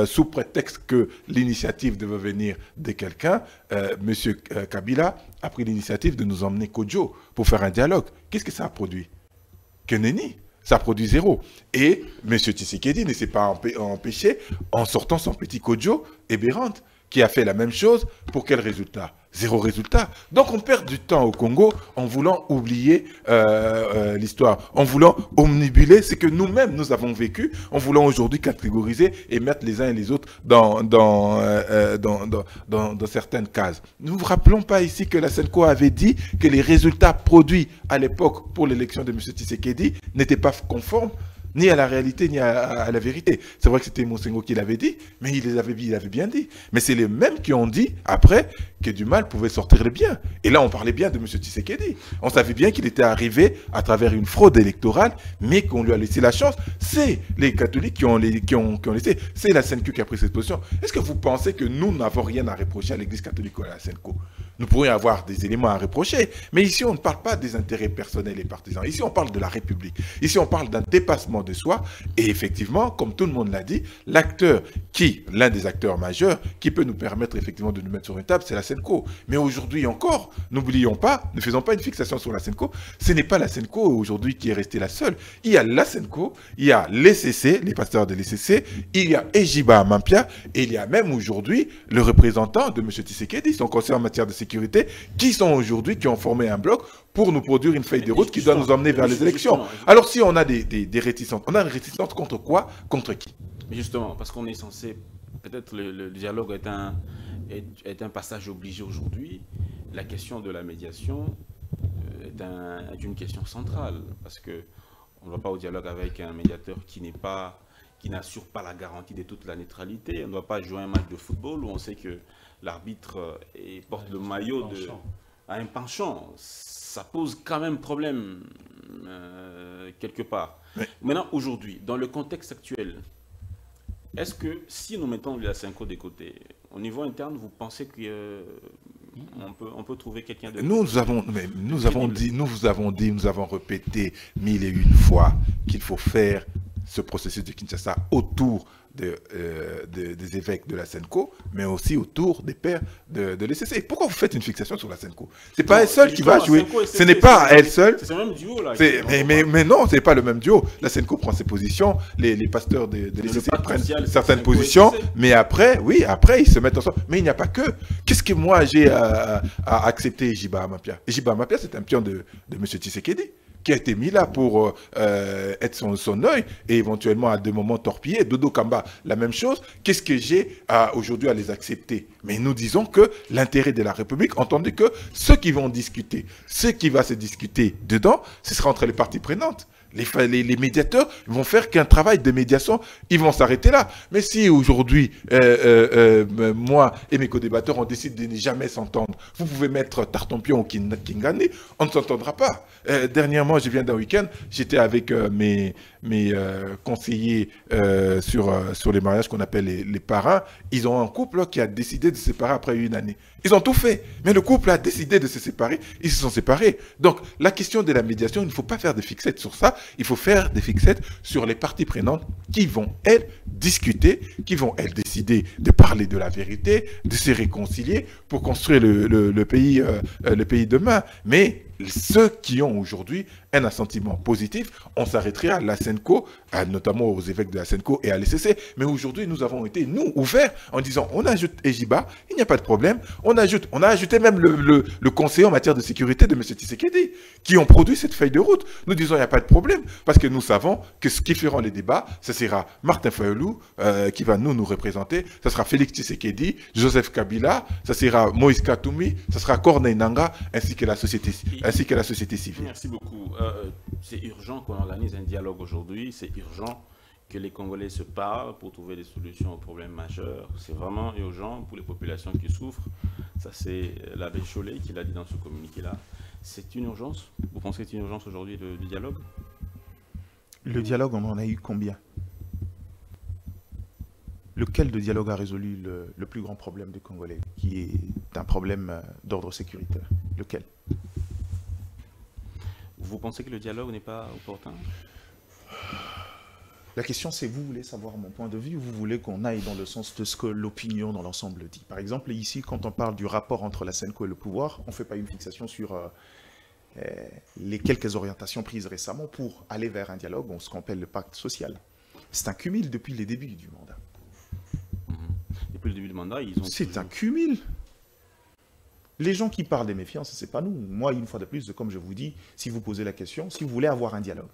sous prétexte que l'initiative devait venir de quelqu'un, M. Kabila a pris l'initiative de nous emmener Kodjo pour faire un dialogue. Qu'est-ce que ça a produit? Que nenni. Ça produit zéro. Et M. Tshisekedi ne s'est pas empêché, en sortant son petit Kodjo et Bérante, qui a fait la même chose. Pour quel résultat? Zéro résultat. Donc on perd du temps au Congo en voulant oublier l'histoire, en voulant omnibuler ce que nous-mêmes nous avons vécu, en voulant aujourd'hui catégoriser et mettre les uns et les autres dans certaines cases. Nous ne vous rappelons pas ici que la SENCO avait dit que les résultats produits à l'époque pour l'élection de M. Tshisekedi n'étaient pas conformes ni à la réalité, ni à la vérité. C'est vrai que c'était Monsengo qui l'avait dit, mais il avait bien dit. Mais c'est les mêmes qui ont dit, après, que du mal pouvait sortir le bien. Et là, on parlait bien de M. Tshisekedi. On savait bien qu'il était arrivé à travers une fraude électorale, mais qu'on lui a laissé la chance. C'est les catholiques qui ont laissé. C'est la SENCO qui a pris cette position. Est-ce que vous pensez que nous n'avons rien à reprocher à l'Église catholique ou à la SENCO? Nous pourrions avoir des éléments à reprocher, mais ici, on ne parle pas des intérêts personnels et partisans. Ici, on parle de la République. Ici, on parle d'un dépassement de soi. Et effectivement, comme tout le monde l'a dit, l'un des acteurs majeurs qui peut nous permettre effectivement de nous mettre sur une table, c'est la SENCO. Mais aujourd'hui encore, n'oublions pas, ne faisons pas une fixation sur la SENCO. Ce n'est pas la SENCO aujourd'hui qui est restée la seule. Il y a la SENCO, il y a l'ECC, les pasteurs de l'ECC, il y a Ejiba Mampia, et il y a même aujourd'hui le représentant de M. Tshisekedi, son conseiller en matière de sécurité, qui ont formé un bloc pour nous produire une feuille de route qui doit nous emmener vers les élections. Alors si on a des réticences, on a une réticence contre quoi? Contre qui? Justement, parce qu'on est censé, peut-être le dialogue est un passage obligé aujourd'hui, la question de la médiation est une question centrale, parce qu'on ne va pas au dialogue avec un médiateur qui qui n'assure pas la garantie de toute la neutralité. On ne doit pas jouer un match de football où on sait que l'arbitre porte le maillot à un penchant. Ça pose quand même problème quelque part. Oui. Maintenant, aujourd'hui, dans le contexte actuel, est-ce que si nous mettons la Senko de côté, au niveau interne, vous pensez qu'on peut trouver quelqu'un de... Nous avons répété 1001 fois qu'il faut faire ce processus de Kinshasa autour des évêques de la Senko, mais aussi autour des pères de l'ECC. Pourquoi vous faites une fixation sur la Senko? Ce n'est pas elle seule qui va jouer. Ce n'est pas elle seule. C'est le même duo là. Mais non, ce n'est pas le même duo. La Senko prend ses positions, les pasteurs de l'ECC prennent certaines positions, mais après, oui, après ils se mettent ensemble. Mais il n'y a pas que. Qu'est-ce que moi j'ai à accepter Ejiba Amapia? Ejiba Amapia, c'est un pion de M. Tshisekedi, qui a été mis là pour être son œil et éventuellement à des moments torpiller. Dodo Kamba, la même chose. Qu'est-ce que j'ai aujourd'hui à les accepter? Mais nous disons que l'intérêt de la République, entendez que ceux qui vont discuter, ce qui va se discuter dedans, ce sera entre les parties prenantes. Les médiateurs vont faire qu'un travail de médiation, ils vont s'arrêter là. Mais si aujourd'hui, moi et mes co-débatteurs, on décide de ne jamais s'entendre, vous pouvez mettre Tartampion ou Kingani, on ne s'entendra pas. Dernièrement, je viens d'un week-end, j'étais avec mes conseillers sur les mariages qu'on appelle les parrains. Ils ont un couple qui a décidé de se séparer après une année. Ils ont tout fait, mais le couple a décidé de se séparer, ils se sont séparés. Donc, la question de la médiation, il ne faut pas faire de fixettes sur ça, il faut faire des fixettes sur les parties prenantes qui vont, elles, discuter, qui vont, elles, décider de parler de la vérité, de se réconcilier pour construire le pays demain. Mais ceux qui ont aujourd'hui un assentiment positif, on s'arrêterait à la Senko, notamment aux évêques de la Senko et à l'ECC. Mais aujourd'hui, nous avons été, nous, ouverts en disant, on ajoute Ejiba, il n'y a pas de problème. On a ajouté même le conseiller en matière de sécurité de M. Tshisekedi, qui ont produit cette feuille de route. Nous disons, il n'y a pas de problème, parce que nous savons que ce qui feront les débats, ce sera Martin Fayulu, qui va nous représenter, ce sera Félix Tshisekedi, Joseph Kabila, ce sera Moïse Katoumi, ce sera Corneille Nangaa, ainsi que la société civile. Merci beaucoup. C'est urgent qu'on organise un dialogue aujourd'hui, c'est urgent que les Congolais se parlent pour trouver des solutions aux problèmes majeurs. C'est vraiment urgent pour les populations qui souffrent. Ça, c'est l'abbé Chollet qui l'a dit dans ce communiqué-là. C'est une urgence? Vous pensez que c'est une urgence aujourd'hui, le dialogue? Le dialogue, on en a eu combien? Lequel de dialogue a résolu le plus grand problème des Congolais, qui est un problème d'ordre sécuritaire? Lequel? Vous pensez que le dialogue n'est pas opportun? La question, c'est vous voulez savoir mon point de vue ou vous voulez qu'on aille dans le sens de ce que l'opinion dans l'ensemble dit? Par exemple, ici, quand on parle du rapport entre la Senko et le pouvoir, on ne fait pas une fixation sur les quelques orientations prises récemment pour aller vers un dialogue, ce qu'on appelle le pacte social. C'est un cumul depuis les débuts du mandat. Depuis le début du mandat, ils ont... C'est un cumul. Les gens qui parlent des méfiances, ce n'est pas nous. Moi, une fois de plus, comme je vous dis, si vous posez la question, si vous voulez avoir un dialogue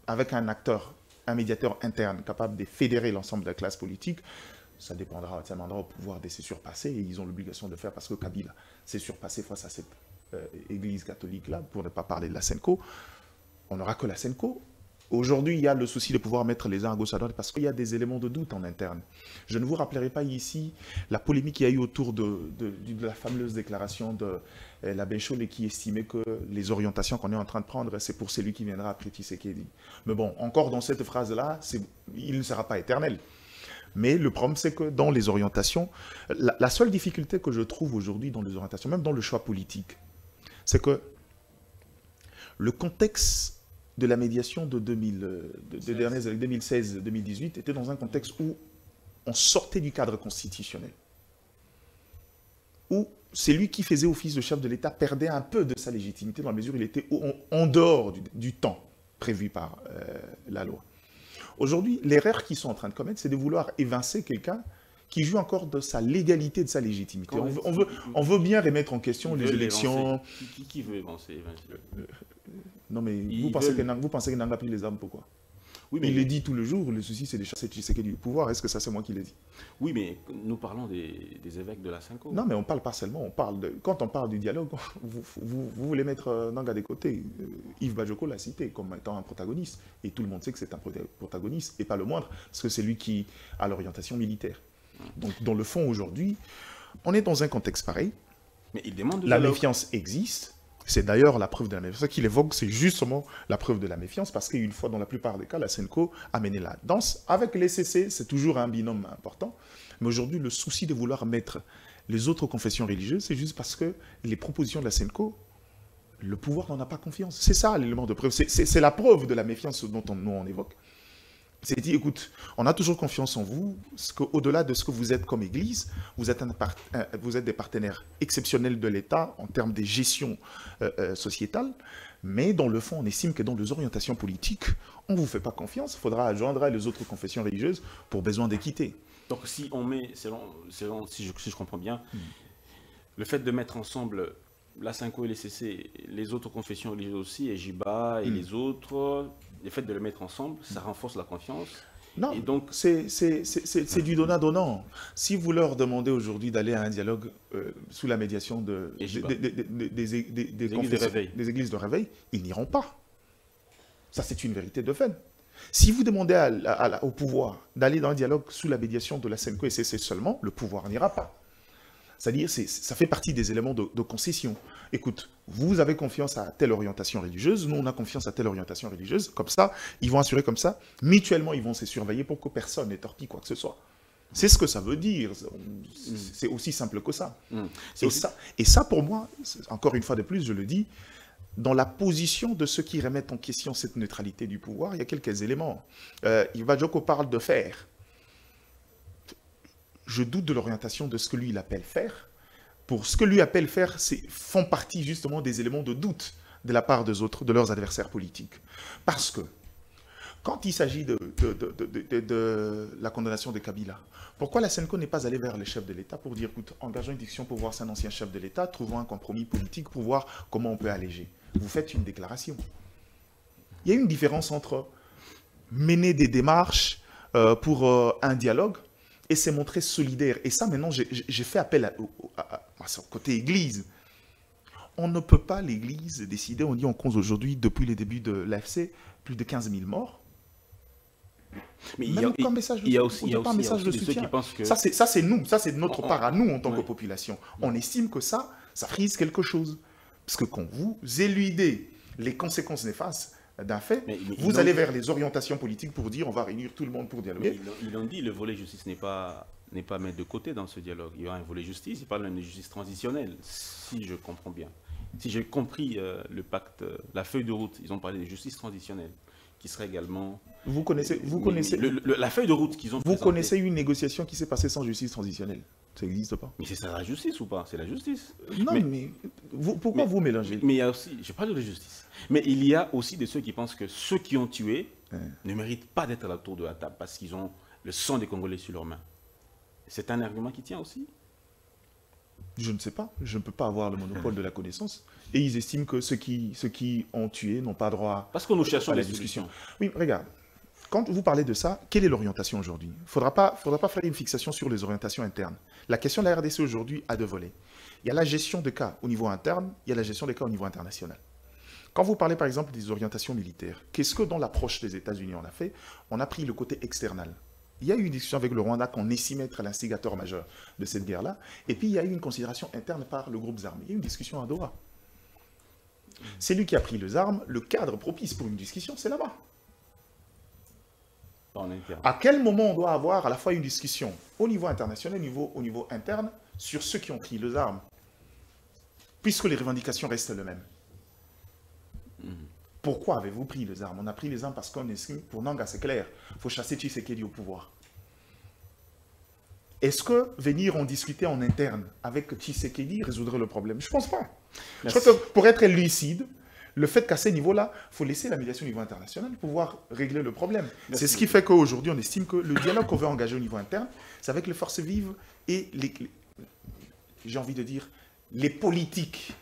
avec un acteur, un médiateur interne capable de fédérer l'ensemble de la classe politique, ça dépendra au pouvoir de se surpasser, et ils ont l'obligation de le faire parce que Kabila s'est surpassé face à cette église catholique-là, pour ne pas parler de la Senko. On n'aura que la Senko. Aujourd'hui, il y a le souci de pouvoir mettre les uns à gauche à droite parce qu'il y a des éléments de doute en interne. Je ne vous rappellerai pas ici la polémique qu'il y a eu autour de la fameuse déclaration de l'abbé Chollet qui estimait que les orientations qu'on est en train de prendre, c'est pour celui qui viendra après Tshisekedi. Mais bon, encore dans cette phrase-là, il ne sera pas éternel. Mais le problème, c'est que dans les orientations, la seule difficulté que je trouve aujourd'hui dans les orientations, même dans le choix politique, c'est que le contexte de la médiation de 2016-2018 était dans un contexte où on sortait du cadre constitutionnel, où celui qui faisait office de chef de l'État perdait un peu de sa légitimité dans la mesure où il était en dehors du temps prévu par la loi. Aujourd'hui, l'erreur qu'ils sont en train de commettre, c'est de vouloir évincer quelqu'un qui joue encore de sa légalité, de sa légitimité. On veut bien remettre en question les élections. Qui veut évincer? Non, mais vous pensez que Nangaa a pris les armes, pourquoi? Oui, mais... Il le dit tout le jour, le souci c'est de chasser Tshisekedi du pouvoir. Est-ce que ça c'est moi qui l'ai dit? Oui, mais nous parlons des évêques de la Senko. Non, mais on parle pas seulement, on parle de... Quand on parle du dialogue, vous voulez mettre Nanga des côtés. Yves Bajoko l'a cité comme étant un protagoniste. Et tout le monde sait que c'est un protagoniste, et pas le moindre, parce que c'est lui qui a l'orientation militaire. Donc, dans le fond, aujourd'hui, on est dans un contexte pareil. Mais il demande la méfiance existe. C'est d'ailleurs la preuve de la méfiance. Ce qu'il évoque, c'est justement la preuve de la méfiance, parce qu'une fois, dans la plupart des cas, la Senko a mené la danse. Avec les CC, c'est toujours un binôme important. Mais aujourd'hui, le souci de vouloir mettre les autres confessions religieuses, c'est juste parce que les propositions de la Senko, le pouvoir n'en a pas confiance. C'est ça l'élément de preuve. C'est la preuve de la méfiance dont nous on évoque. C'est dit, écoute, on a toujours confiance en vous, au-delà de ce que vous êtes comme Église, vous êtes des partenaires exceptionnels de l'État en termes de gestion sociétale, mais dans le fond, on estime que dans les orientations politiques, on ne vous fait pas confiance, il faudra adjoindre les autres confessions religieuses pour besoin d'équité. Donc si on met, si je comprends bien, le fait de mettre ensemble la Senko et les CC, les autres confessions religieuses aussi, et Jiba et les autres, le fait de les mettre ensemble, ça renforce la confiance. Non, et donc c'est du donnant-donnant. Si vous leur demandez aujourd'hui d'aller à un dialogue sous la médiation des églises de réveil, ils n'iront pas. Ça, c'est une vérité de fait. Si vous demandez au pouvoir d'aller dans un dialogue sous la médiation de la Senko et CC seulement, le pouvoir n'ira pas. C'est-à-dire, ça fait partie des éléments de concession. Écoute, vous avez confiance à telle orientation religieuse, nous on a confiance à telle orientation religieuse, comme ça, ils vont assurer comme ça, mutuellement ils vont se surveiller pour que personne n'ait torpille quoi que ce soit. C'est ce que ça veut dire, c'est aussi simple que ça. Et ça pour moi, encore une fois de plus, je le dis, dans la position de ceux qui remettent en question cette neutralité du pouvoir, il y a quelques éléments. Yves Bajoko parle de faire. Je doute de l'orientation de ce que lui, il appelle faire. Pour ce que lui appelle faire, font partie justement des éléments de doute de la part des autres, de leurs adversaires politiques. Parce que, quand il s'agit de la condamnation de Kabila, pourquoi la Senko n'est pas allée vers les chefs de l'État pour dire, écoute, engageons une discussion pour voir si un ancien chef de l'État, trouvons un compromis politique pour voir comment on peut alléger. Vous faites une déclaration. Il y a une différence entre mener des démarches pour un dialogue et s'est montré solidaire. Et ça, maintenant, j'ai fait appel à son côté Église. On ne peut pas, l'Église, décider, on dit on compte aujourd'hui, depuis les débuts de l'AFC, plus de 15 000 morts. Mais il y a aussi un message de soutien. Que... Ça, c'est nous, ça, c'est notre part à nous en tant que population. On estime que ça frise quelque chose. Parce que quand vous éludez les conséquences néfastes d'un fait, vous allez vers les orientations politiques pour dire on va réunir tout le monde pour dialoguer. Ils l'ont dit, le volet justice n'est pas mis de côté dans ce dialogue. Il y aura un volet justice, ils parlent de justice transitionnelle, si je comprends bien. Si j'ai compris le pacte, la feuille de route, ils ont parlé de justice transitionnelle, qui serait également... Vous connaissez la feuille de route qu'ils ont présentée. Vous connaissez une négociation qui s'est passée sans justice transitionnelle? Ça n'existe pas. Mais c'est ça la justice ou pas? C'est la justice. Non, mais pourquoi vous mélangez? Mais il y a aussi, je parle de justice, mais il y a aussi de ceux qui pensent que ceux qui ont tué ne méritent pas d'être à la tour de la table parce qu'ils ont le sang des Congolais sur leurs mains. C'est un argument qui tient aussi? Je ne sais pas. Je ne peux pas avoir le monopole de la connaissance. Et ils estiment que ceux qui ont tué n'ont pas droit parce que nous cherchons à la discussion. Oui, regarde. Quand vous parlez de ça, quelle est l'orientation aujourd'hui? Il ne faudra pas faire une fixation sur les orientations internes. La question de la RDC aujourd'hui a deux volets. Il y a la gestion de cas au niveau interne, il y a la gestion des cas au niveau international. Quand vous parlez par exemple des orientations militaires, qu'est-ce que dans l'approche des États-Unis on a fait? On a pris le côté external. Il y a eu une discussion avec le Rwanda qu'on estime être l'instigateur majeur de cette guerre-là. Et puis il y a eu une considération interne par le groupe armé. Il y a eu une discussion à Doha. C'est lui qui a pris les armes. Le cadre propice pour une discussion, c'est là-bas. À quel moment on doit avoir à la fois une discussion au niveau international, au niveau interne, sur ceux qui ont pris les armes, puisque les revendications restent les mêmes. Pourquoi avez-vous pris les armes? On a pris les armes parce qu'on estime, pour Nanga c'est clair, il faut chasser Tshisekedi au pouvoir. Est-ce que venir en discuter en interne avec Tshisekedi résoudrait le problème? Je ne pense pas. Je crois que pour être lucide, le fait qu'à ce niveau-là, il faut laisser la médiation au niveau international pour pouvoir régler le problème. C'est ce qui fait qu'aujourd'hui, on estime que le dialogue qu'on veut engager au niveau interne, c'est avec les forces vives et j'ai envie de dire, les politiques.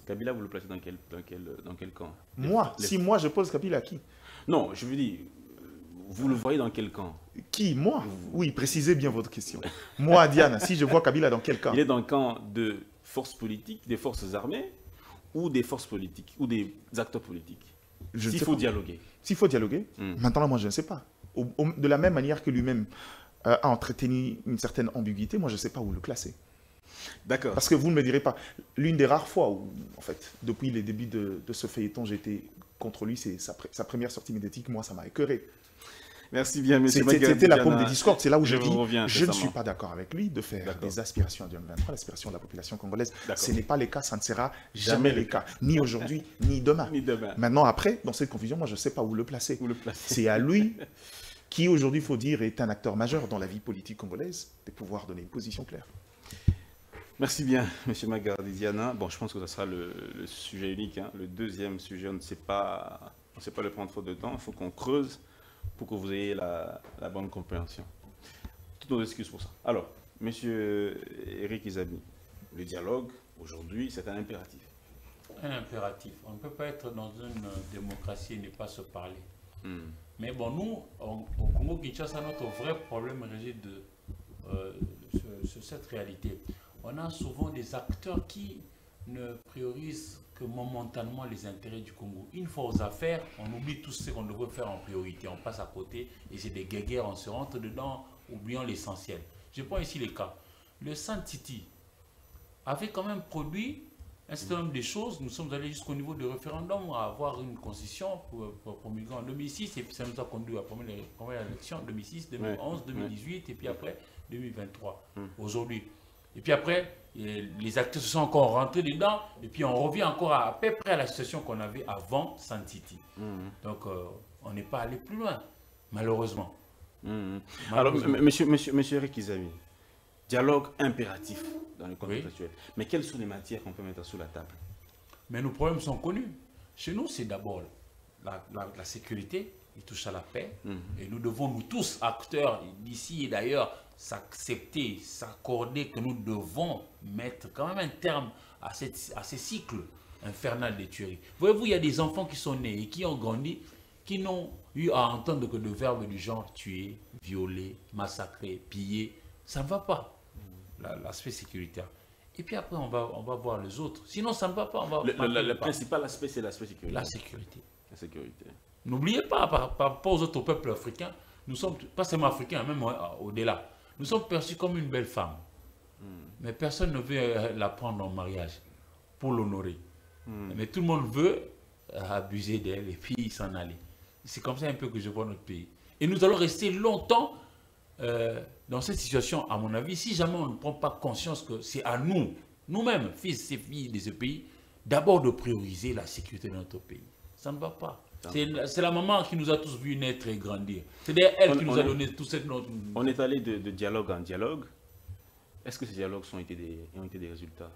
Kabila, vous le placez dans quel camp? Moi, si moi je pose Kabila à qui? Non, je veux dire, vous le voyez dans quel camp? Qui? Moi? Oui, précisez bien votre question. Moi, Diane, si je vois Kabila dans quel camp? Il est dans le camp de forces politiques, des forces armées, ou des forces politiques, ou des acteurs politiques. S'il faut dialoguer. S'il faut dialoguer, maintenant, moi, je ne sais pas. De la même manière que lui-même a entretenu une certaine ambiguïté, moi, je ne sais pas où le classer. D'accord. Parce que vous ne me direz pas, l'une des rares fois où, en fait, depuis les débuts de ce feuilleton, j'étais contre lui, c'est sa première sortie médiatique, moi, ça m'a écœuré. Merci bien, M. C'était la paume des discordes, c'est là où je dis, je ne récemment. suis pas d'accord avec lui de faire des aspirations à 2023, l'aspiration de la population congolaise. Ce n'est pas le cas, ça ne sera jamais le cas, ni aujourd'hui, ni demain. Maintenant, après, dans cette confusion, moi, je ne sais pas où le placer. C'est à lui qui, aujourd'hui, il faut dire, est un acteur majeur dans la vie politique congolaise, de pouvoir donner une position claire. Merci bien, M. Magardiziana. Bon, je pense que ce sera le sujet unique. Hein. Le deuxième sujet, on ne sait pas le prendre faute de temps. Il faut qu'on creuse pour que vous ayez la bonne compréhension. Toutes nos excuses pour ça. Alors, M. Eric Izabi, le dialogue, aujourd'hui, c'est un impératif. Un impératif. On ne peut pas être dans une démocratie et ne pas se parler. Mais bon, nous, au Congo-Kinshasa, notre vrai problème réside sur cette réalité. On a souvent des acteurs qui ne priorisent que momentanément les intérêts du Congo. Une fois aux affaires, on oublie tout ce qu'on devrait faire en priorité. On passe à côté et c'est des guéguerres, on se rentre dedans, oubliant l'essentiel. Je prends ici les cas. Le Saint-Titi avait quand même produit un certain nombre de choses. Nous sommes allés jusqu'au niveau du référendum à avoir une constitution pour promulguer en 2006 et puis ça nous a conduit à la première élection en 2006, 2011, 2018 et puis après 2023. Aujourd'hui. Et puis après, les acteurs se sont encore rentrés dedans, et puis on revient encore à peu près à la situation qu'on avait avant Saint-Titi. Donc, on n'est pas allé plus loin, malheureusement. Alors, monsieur Eric Izabi, dialogue impératif dans le contexte actuel. Mais quelles sont les matières qu'on peut mettre sous la table? Mais nos problèmes sont connus. Chez nous, c'est d'abord la sécurité, il touche à la paix, et nous devons, nous tous, acteurs d'ici et d'ailleurs, s'accepter, s'accorder que nous devons mettre quand même un terme à ces cycles infernaux des tueries. Voyez-vous, il y a des enfants qui sont nés et qui ont grandi, qui n'ont eu à entendre que de verbes du genre tuer, violer, massacrer, piller. Ça ne va pas, l'aspect sécuritaire. Et puis après, on va voir les autres. Sinon, ça ne va pas. Le principal aspect, c'est l'aspect sécuritaire. La sécurité. La sécurité. N'oubliez pas, par rapport aux autres peuples africains, nous sommes, pas seulement africains, même au-delà, nous sommes perçus comme une belle femme. Mais personne ne veut la prendre en mariage pour l'honorer. Mais tout le monde veut abuser d'elle et puis s'en aller. C'est comme ça un peu que je vois notre pays. Et nous allons rester longtemps dans cette situation, à mon avis, si jamais on ne prend pas conscience que c'est à nous, nous-mêmes, fils et filles de ce pays, d'abord de prioriser la sécurité de notre pays. Ça ne va pas. C'est la maman qui nous a tous vus naître et grandir. C'est elle qui nous a donné tout cette note. On est allé de dialogue en dialogue. Est-ce que ces dialogues ont été des résultats,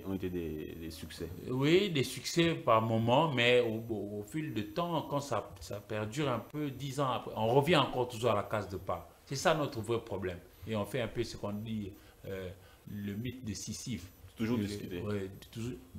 ont été des succès? Oui, des succès par moment, mais au fil du temps, quand ça perdure un peu, 10 ans après, on revient encore toujours à la case de part. C'est ça notre vrai problème. Et on fait un peu ce qu'on dit le mythe de Sisyphe. Toujours discuter.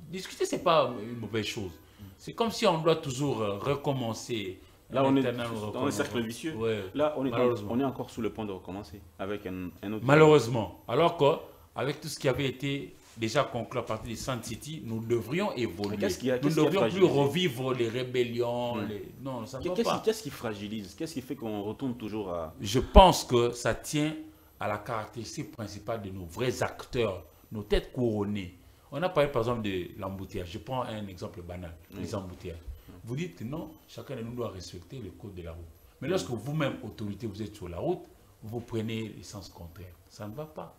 Discuter, ce n'est pas une mauvaise chose. C'est comme si on doit toujours recommencer. Là, on est dans un cercle vicieux. Ouais. Là, on est encore sous le point de recommencer avec un autre. Malheureusement. Alors qu'avec tout ce qui avait été déjà conclu à partir de Saint-Titi, nous devrions évoluer. Nous ne devrions plus revivre les rébellions. Non, ça ne va pas. Qu'est-ce qui fragilise? Qu'est-ce qui fait qu'on retourne toujours à... Je pense que ça tient à la caractéristique principale de nos vrais acteurs, nos têtes couronnées. On a parlé par exemple de l'embouteillage. Je prends un exemple banal, les embouteillages. Vous dites que non, chacun de nous doit respecter le code de la route. Mais lorsque vous-même, autorité, vous êtes sur la route, vous prenez le sens contraire. Ça ne va pas.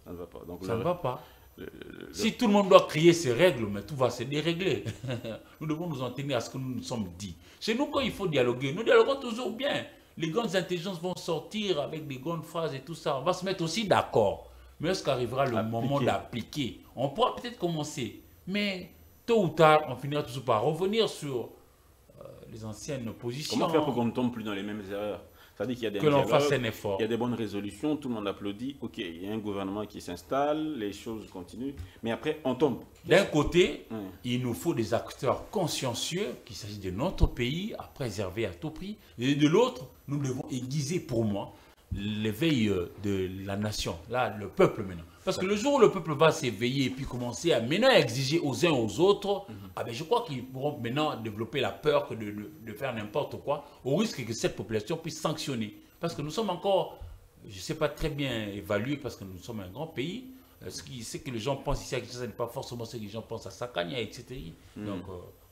Ça ne va pas. Donc, ça ne va pas. Si tout le monde doit crier ces règles, mais tout va se dérégler. Nous devons nous en tenir à ce que nous nous sommes dit. Chez nous, quand il faut dialoguer, nous dialoguons toujours bien. Les grandes intelligences vont sortir avec des grandes phrases et tout ça. On va se mettre aussi d'accord. Mais lorsqu'arrivera le moment d'appliquer, on pourra peut-être commencer. Mais tôt ou tard, on finira toujours par revenir sur les anciennes positions. Comment faire pour qu'on ne tombe plus dans les mêmes erreurs? C'est-à-dire qu'il y a des que l'on fasse un effort. Il y a des bonnes résolutions, tout le monde applaudit. Ok, il y a un gouvernement qui s'installe, les choses continuent, mais après on tombe. D'un côté, il nous faut des acteurs consciencieux, qu'il s'agit de notre pays à préserver à tout prix. Et de l'autre, nous devons aiguiser pour moi l'éveil de la nation, là, le peuple maintenant. Parce que le jour où le peuple va s'éveiller et puis commencer à maintenant exiger aux uns aux autres, ah ben je crois qu'ils pourront maintenant développer la peur que de faire n'importe quoi, au risque que cette population puisse sanctionner. Parce que nous sommes encore, je ne sais pas très bien évaluer, parce que nous sommes un grand pays. Ce que les gens pensent ici à Kinshasa n'est pas forcément ce que les gens pensent à Sakania, etc. Donc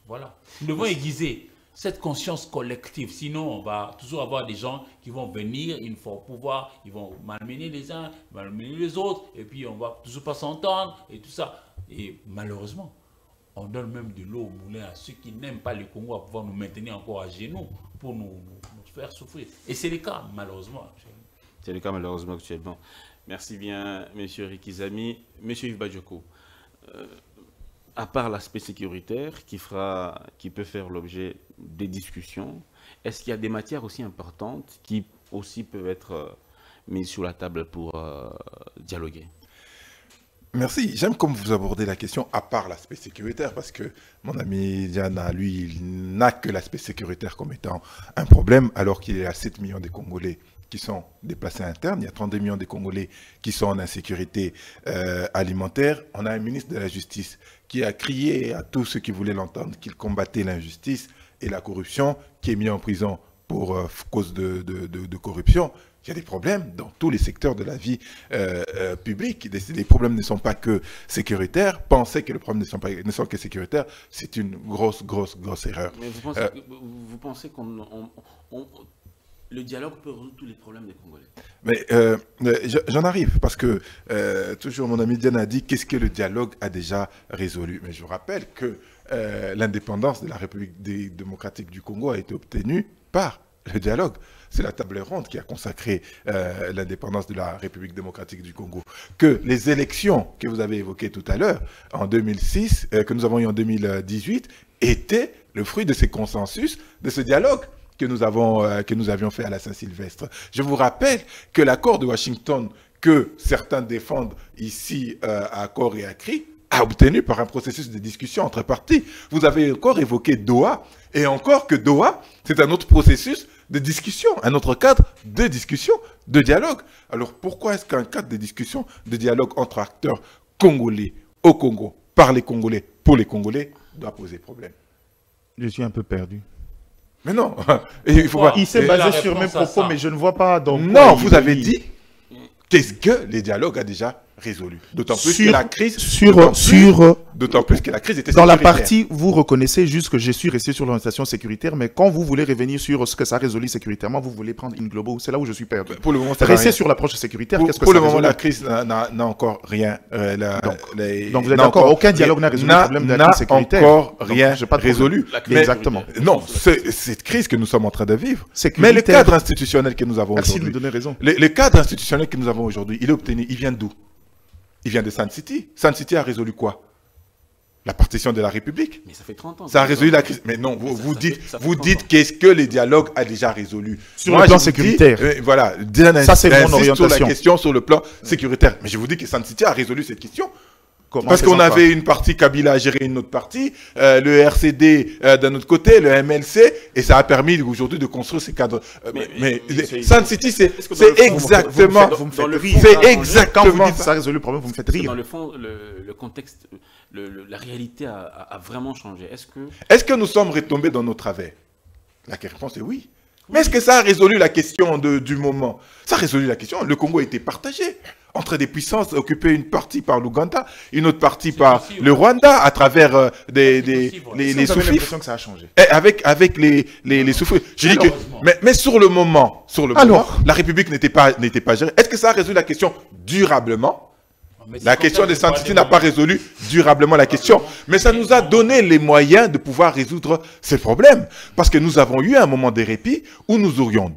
voilà. Nous devons aiguiser cette conscience collective. Sinon, on va toujours avoir des gens qui vont venir, une fois au pouvoir, ils vont malmener les uns, malmener les autres, et puis on ne va toujours pas s'entendre, et tout ça. Et malheureusement, on donne même de l'eau au moulin à ceux qui n'aiment pas le Congo à pouvoir nous maintenir encore à genoux pour nous faire souffrir. Et c'est le cas, malheureusement. C'est le cas, malheureusement, actuellement. Merci bien, M. Rikizami. M. Yves Badioko, à part l'aspect sécuritaire qui peut faire l'objet des discussions, est-ce qu'il y a des matières aussi importantes qui aussi peuvent être mises sur la table pour dialoguer? Merci. J'aime comme vous abordez la question à part l'aspect sécuritaire, parce que mon ami Diana, lui, il n'a que l'aspect sécuritaire comme étant un problème, alors qu'il y a 7 millions de Congolais qui sont déplacés internes, il y a 32 millions de Congolais qui sont en insécurité alimentaire. On a un ministre de la Justice qui a crié à tous ceux qui voulaient l'entendre qu'il combattait l'injustice et la corruption, qui est mis en prison pour cause de corruption. Il y a des problèmes dans tous les secteurs de la vie publique. Les problèmes ne sont pas que sécuritaires. Penser que les problèmes ne sont que sécuritaires, c'est une grosse erreur. Mais vous pensez qu'on... Le dialogue peut résoudre tous les problèmes des Congolais? Mais j'en arrive, parce que toujours mon ami Diane a dit qu'est-ce que le dialogue a déjà résolu. Mais je vous rappelle que l'indépendance de la République démocratique du Congo a été obtenue par le dialogue. C'est la table ronde qui a consacré l'indépendance de la République démocratique du Congo. Que les élections que vous avez évoquées tout à l'heure, en 2006, que nous avons eues en 2018, étaient le fruit de ces consensus, de ce dialogue que nous avions fait à la Saint-Sylvestre. Je vous rappelle que l'accord de Washington, que certains défendent ici à corps et à cri, a obtenu par un processus de discussion entre parties. Vous avez encore évoqué Doha, et encore que Doha, c'est un autre processus de discussion, un autre cadre de discussion, de dialogue. Alors pourquoi est-ce qu'un cadre de discussion, de dialogue entre acteurs congolais, au Congo, par les Congolais, pour les Congolais, doit poser problème? Je suis un peu perdu. Mais non, il s'est basé sur mes propos, mais je ne vois pas... Donc, non, vous avez dit, qu'est-ce que les dialogues a déjà résolu? D'autant plus que la crise... D'autant plus que la crise était sécuritaire. Dans la partie, vous reconnaissez juste que je suis resté sur l'orientation sécuritaire, mais quand vous voulez revenir sur ce que ça résolut sécuritairement, vous voulez prendre une globale, c'est là où je suis perdu. Pour le moment, restez sur l'approche sécuritaire, qu'est-ce que pour ça le moment, résolut? la crise n'a encore rien... donc vous êtes d'accord, aucun dialogue n'a résolu le problème de la crise sécuritaire. N'a encore rien résolu. Exactement. Non, c'est cette crise que nous sommes en train de vivre. Mais le cadre institutionnel que nous avons aujourd'hui... Merci de me donner raison. Le cadre institutionnel que nous avons aujourd'hui, il est obtenu, il vient d'où? Il vient de Sun City. Sun City a résolu quoi? La partition de la République. Mais ça fait 30 ans. Ça a résolu la crise. Mais non, vous dites qu'est-ce que les dialogues a déjà résolu? Sur le plan sécuritaire. Voilà. Ça, c'est mon orientation. Sur la question sur le plan sécuritaire. Mais je vous dis que Sun City a résolu cette question. Parce qu'on avait une partie, Kabila a géré une autre partie, le RCD d'un autre côté, le MLC, et ça a permis aujourd'hui de construire ces cadres. Mais Sun City, c'est exactement... C'est exactement... Quand vous dites ça résout le problème, vous me faites rire. Dans le fond, le contexte, la réalité a vraiment changé. Est-ce que nous sommes retombés dans nos travers? La réponse est oui. Mais est-ce que ça a résolu la question du moment? Ça a résolu la question. Le Congo a été partagé entre des puissances occupées une partie par l'Ouganda, une autre partie par le Rwanda, à travers les soufis. Que ça a changé. Avec les soufis. Je dis que, mais sur le moment, la République n'était pas gérée. Est-ce que ça a résolu la question durablement? La question de Sun City n'a pas résolu durablement la question, mais ça nous a donné les moyens de pouvoir résoudre ces problèmes. Parce que nous avons eu un moment de répit où nous aurions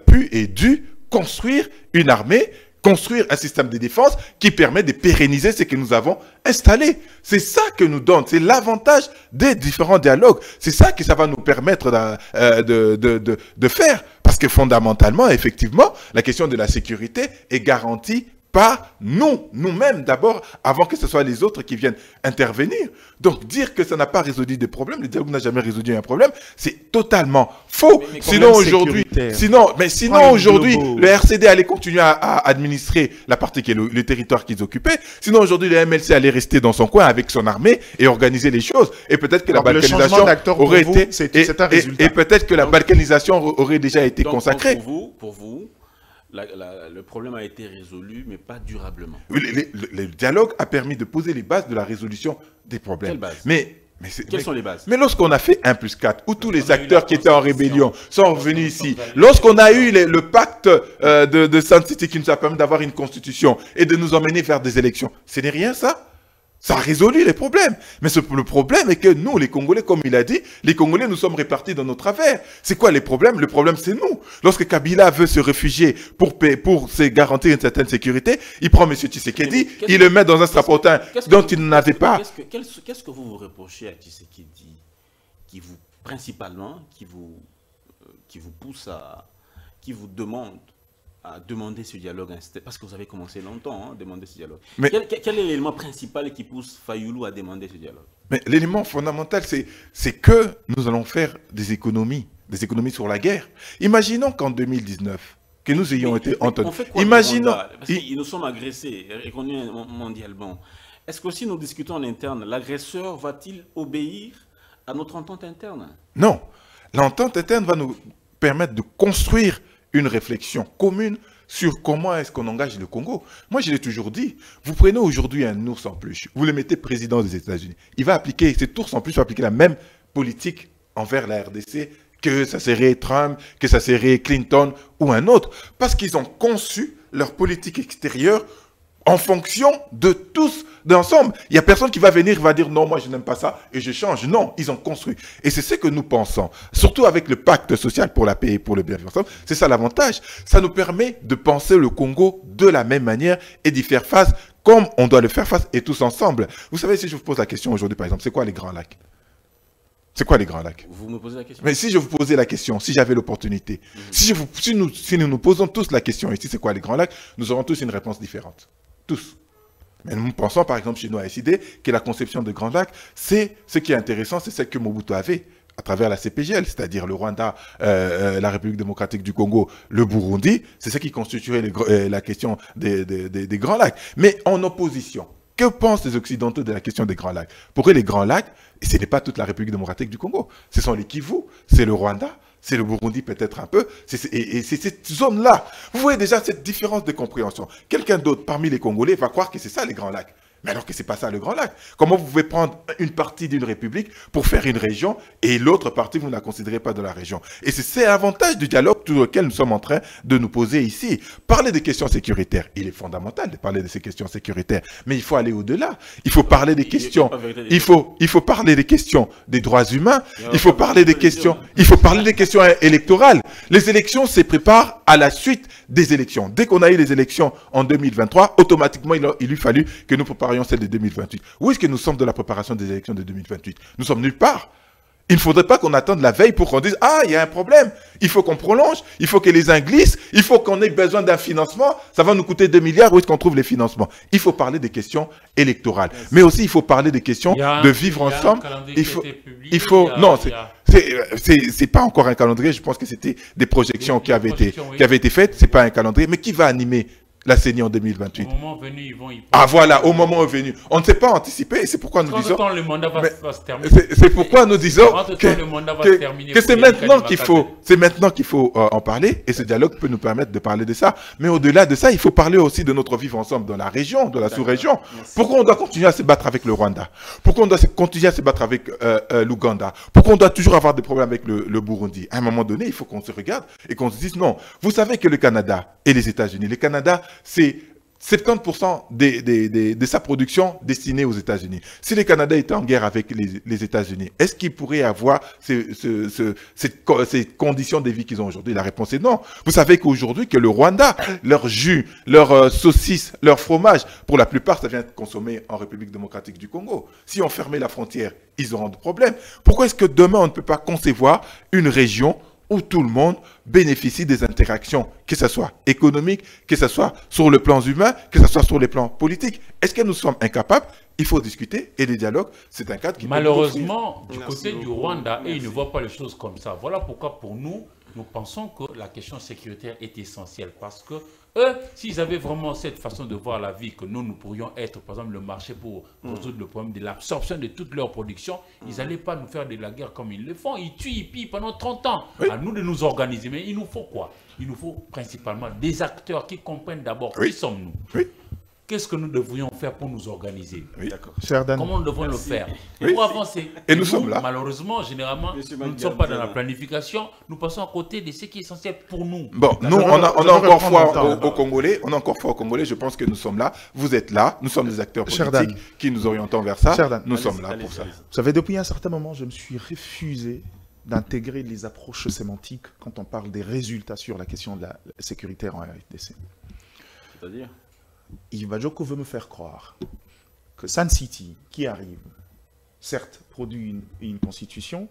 pu et dû construire une armée construire un système de défense qui permet de pérenniser ce que nous avons installé. C'est ça que nous donne, c'est l'avantage des différents dialogues. C'est ça que ça va nous permettre de faire. Parce que fondamentalement, effectivement, la question de la sécurité est garantie par nous-mêmes d'abord, avant que ce soit les autres qui viennent intervenir. Donc dire que ça n'a pas résolu des problèmes, le dialogue n'a jamais résolu un problème, c'est totalement faux. Mais sinon aujourd'hui, aujourd'hui, le RCD allait continuer à administrer la partie qui est le territoire qu'ils occupaient. Sinon aujourd'hui, le MLC allait rester dans son coin avec son armée et organiser les choses. Et peut-être que la balkanisation aurait été, c'est un résultat. Et peut-être que la balkanisation aurait déjà été consacrée. Pour vous, le problème a été résolu, mais pas durablement. Le dialogue a permis de poser les bases de la résolution des problèmes. Quelles bases? Quelles sont les bases? Mais lorsqu'on a fait 1+4, où tous les acteurs qui étaient en rébellion sont revenus ici, lorsqu'on a eu le pacte de Sun City qui nous a permis d'avoir une constitution et de nous emmener vers des élections, ce n'est rien ça? Ça a résolu les problèmes. Mais le problème est que nous, les Congolais, comme il a dit, les Congolais, nous sommes répartis dans nos travers. C'est quoi les problèmes? Le problème, c'est nous. Lorsque Kabila veut se réfugier pour se garantir une certaine sécurité, il prend M. Tshisekedi, il le met dans un strapontin dont il n'avait pas. Qu'est-ce que vous reprochez à Tshisekedi principalement, qui vous pousse qui vous demande à demander ce dialogue, parce que vous avez commencé longtemps à demander ce dialogue. Mais quel est l'élément principal qui pousse Fayoulou à demander ce dialogue? Mais l'élément fondamental, c'est que nous allons faire des économies sur la guerre. Imaginons qu'en 2019, que nous ayons été entendus. Imaginons. Parce que nous sommes agressés, reconnus mondialement. Est-ce que si nous discutons en interne, l'agresseur va-t-il obéir à notre entente interne? Non. L'entente interne va nous permettre de construire une réflexion commune sur comment est-ce qu'on engage le Congo. Moi, je l'ai toujours dit, vous prenez aujourd'hui un ours en peluche, vous le mettez président des États-Unis. Il va appliquer, cet ours en peluche va appliquer la même politique envers la RDC que ça serait Trump, que ça serait Clinton ou un autre. Parce qu'ils ont conçu leur politique extérieure en fonction de tous, d'ensemble. Il n'y a personne qui va venir et va dire non, moi je n'aime pas ça et je change. Non, ils ont construit. Et c'est ce que nous pensons. Surtout avec le pacte social pour la paix et pour le bien-vivre ensemble. C'est ça l'avantage. Ça nous permet de penser le Congo de la même manière et d'y faire face comme on doit le faire face et tous ensemble. Vous savez, si je vous pose la question aujourd'hui, par exemple, c'est quoi les Grands Lacs? C'est quoi les Grands Lacs? Vous me posez la question. Mais si je vous posais la question, si j'avais l'opportunité, si nous nous posons tous la question ici, c'est quoi les Grands Lacs, nous aurons tous une réponse différente. Tous. Mais nous pensons par exemple chez nous à SID que la conception de Grands Lacs, c'est ce qui est intéressant, c'est celle que Mobutu avait à travers la CPGL, c'est-à-dire le Rwanda, la République démocratique du Congo, le Burundi, c'est ce qui constituerait la question des Grands Lacs. Mais en opposition, que pensent les Occidentaux de la question des Grands Lacs? Pour eux, les Grands Lacs, ce n'est pas toute la République démocratique du Congo. Ce sont les Kivu, c'est le Rwanda, c'est le Burundi peut-être un peu, et c'est cette zone-là. Vous voyez déjà cette différence de compréhension. Quelqu'un d'autre parmi les Congolais va croire que c'est ça les Grands Lacs. Mais alors que ce n'est pas ça le Grand Lac. Comment vous pouvez prendre une partie d'une république pour faire une région et l'autre partie, vous ne la considérez pas de la région? Et c'est l'avantage du dialogue sur lequel nous sommes en train de nous poser ici. Parler des questions sécuritaires, il est fondamental de parler de ces questions sécuritaires. Mais il faut aller au-delà. Il faut parler des questions. Il faut parler des questions des droits humains. Il faut parler des questions. Il faut parler des questions électorales. Les élections se préparent à la suite des élections. Dès qu'on a eu les élections en 2023, automatiquement, il lui fallu que nous préparions celle de 2028. Où est-ce que nous sommes de la préparation des élections de 2028? Nous sommes nulle part. Il ne faudrait pas qu'on attende la veille pour qu'on dise « Ah, il y a un problème, il faut qu'on prolonge, il faut que les uns glissent, il faut qu'on ait besoin d'un financement, ça va nous coûter 2 milliards, où est-ce qu'on trouve les financements ?» Il faut parler des questions électorales. Mais aussi, il faut parler des questions de vivre ensemble. Non, c'est pas encore un calendrier, je pense que c'était des projections qui avaient été faites, c'est pas un calendrier, mais qui va animer la CENI en 2028. Au moment venu, ils vont y penser. Ah voilà, au moment venu. On ne sait pas anticiper et c'est pourquoi nous disons... le mandat va se terminer. C'est pourquoi nous disons que c'est maintenant qu'il faut en parler et ce dialogue peut nous permettre de parler de ça. Mais au-delà de ça, il faut parler aussi de notre vivre ensemble dans la région, dans la sous-région. Pourquoi on doit continuer à se battre avec le Rwanda? Pourquoi on doit continuer à se battre avec l'Ouganda? Pourquoi on doit toujours avoir des problèmes avec le Burundi? À un moment donné, il faut qu'on se regarde et qu'on se dise non. Vous savez que le Canada et les États-Unis, le Canada, c'est 70% de sa production destinée aux États-Unis. Si le Canada était en guerre avec les États-Unis, est-ce qu'il pourrait avoir ces conditions de vie qu'ils ont aujourd'hui? La réponse est non. Vous savez qu'aujourd'hui, que le Rwanda, leur jus, leur saucisse, leur fromage, pour la plupart, ça vient être consommé en République démocratique du Congo. Si on fermait la frontière, ils auront des problèmes. Pourquoi est-ce que demain, on ne peut pas concevoir une région où tout le monde bénéficie des interactions, que ce soit économique, que ce soit sur le plan humain, que ce soit sur le plan politique? Est-ce que nous sommes incapables? Il faut discuter et les dialogues, c'est un cadre qui malheureusement, du côté du Rwanda, ils ne voient pas les choses comme ça. Voilà pourquoi pour nous, nous pensons que la question sécuritaire est essentielle parce que eux, s'ils avaient vraiment cette façon de voir la vie, que nous pourrions être, par exemple, le marché pour résoudre le problème de l'absorption de toute leur production, ils n'allaient pas nous faire de la guerre comme ils le font. Ils tuent, ils pillent pendant 30 ans. Oui. À nous de nous organiser. Mais il nous faut quoi? Il nous faut principalement des acteurs qui comprennent d'abord qui sommes-nous. Oui. Qu'est-ce que nous devrions faire pour nous organiser? Oui, d'accord. Comment nous devons le faire? Et pour avancer. Et nous sommes là. Malheureusement, généralement, nous ne sommes pas dans la planification. Nous passons à côté de ce qui est essentiel pour nous. Bon, nous, on a encore foi aux Congolais. On a encore foi aux Congolais. Je pense que nous sommes là. Vous êtes là. Nous sommes des acteurs politiques qui nous orientons vers ça. Nous sommes là pour ça. Vous savez, depuis un certain moment, je me suis refusé d'intégrer les approches sémantiques quand on parle des résultats sur la question de la sécuritaire en RDC. C'est-à-dire? Yves Bajoko veut me faire croire que Sun City, qui arrive, certes produit une constitution,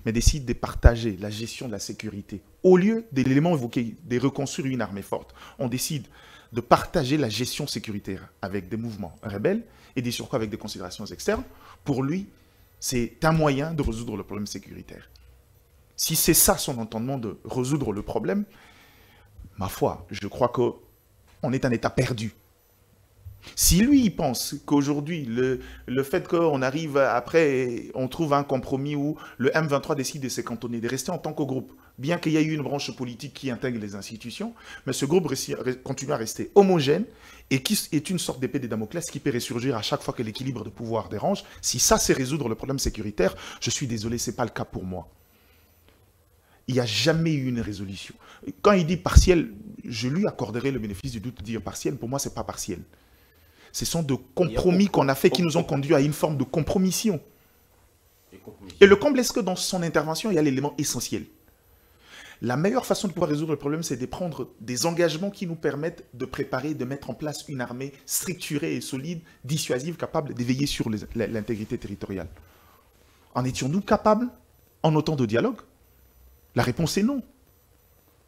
mais décide de partager la gestion de la sécurité. Au lieu de l'élément évoqué, de reconstruire une armée forte, on décide de partager la gestion sécuritaire avec des mouvements rebelles et des surcroît avec des considérations externes. Pour lui, c'est un moyen de résoudre le problème sécuritaire. Si c'est ça son entendement de résoudre le problème, ma foi, je crois qu'on est un État perdu. Si lui, il pense qu'aujourd'hui, le fait qu'on arrive après, on trouve un compromis où le M23 décide de se cantonner, de rester en tant que groupe, bien qu'il y ait eu une branche politique qui intègre les institutions, mais ce groupe continue à rester homogène et qui est une sorte d'épée de Damoclès qui peut ressurgir à chaque fois que l'équilibre de pouvoir dérange. Si ça, c'est résoudre le problème sécuritaire, je suis désolé, ce n'est pas le cas pour moi. Il n'y a jamais eu une résolution. Quand il dit partiel, je lui accorderai le bénéfice du doute de dire partiel. Pour moi, ce n'est pas partiel. Ce sont de compromis qu'on a fait qui nous ont conduits à une forme de compromission. Et le comble, est-ce que dans son intervention, il y a l'élément essentiel? La meilleure façon de pouvoir résoudre le problème, c'est de prendre des engagements qui nous permettent de préparer, de mettre en place une armée structurée et solide, dissuasive, capable de veiller sur l'intégrité territoriale. En étions-nous capables en autant de dialogue? La réponse est non.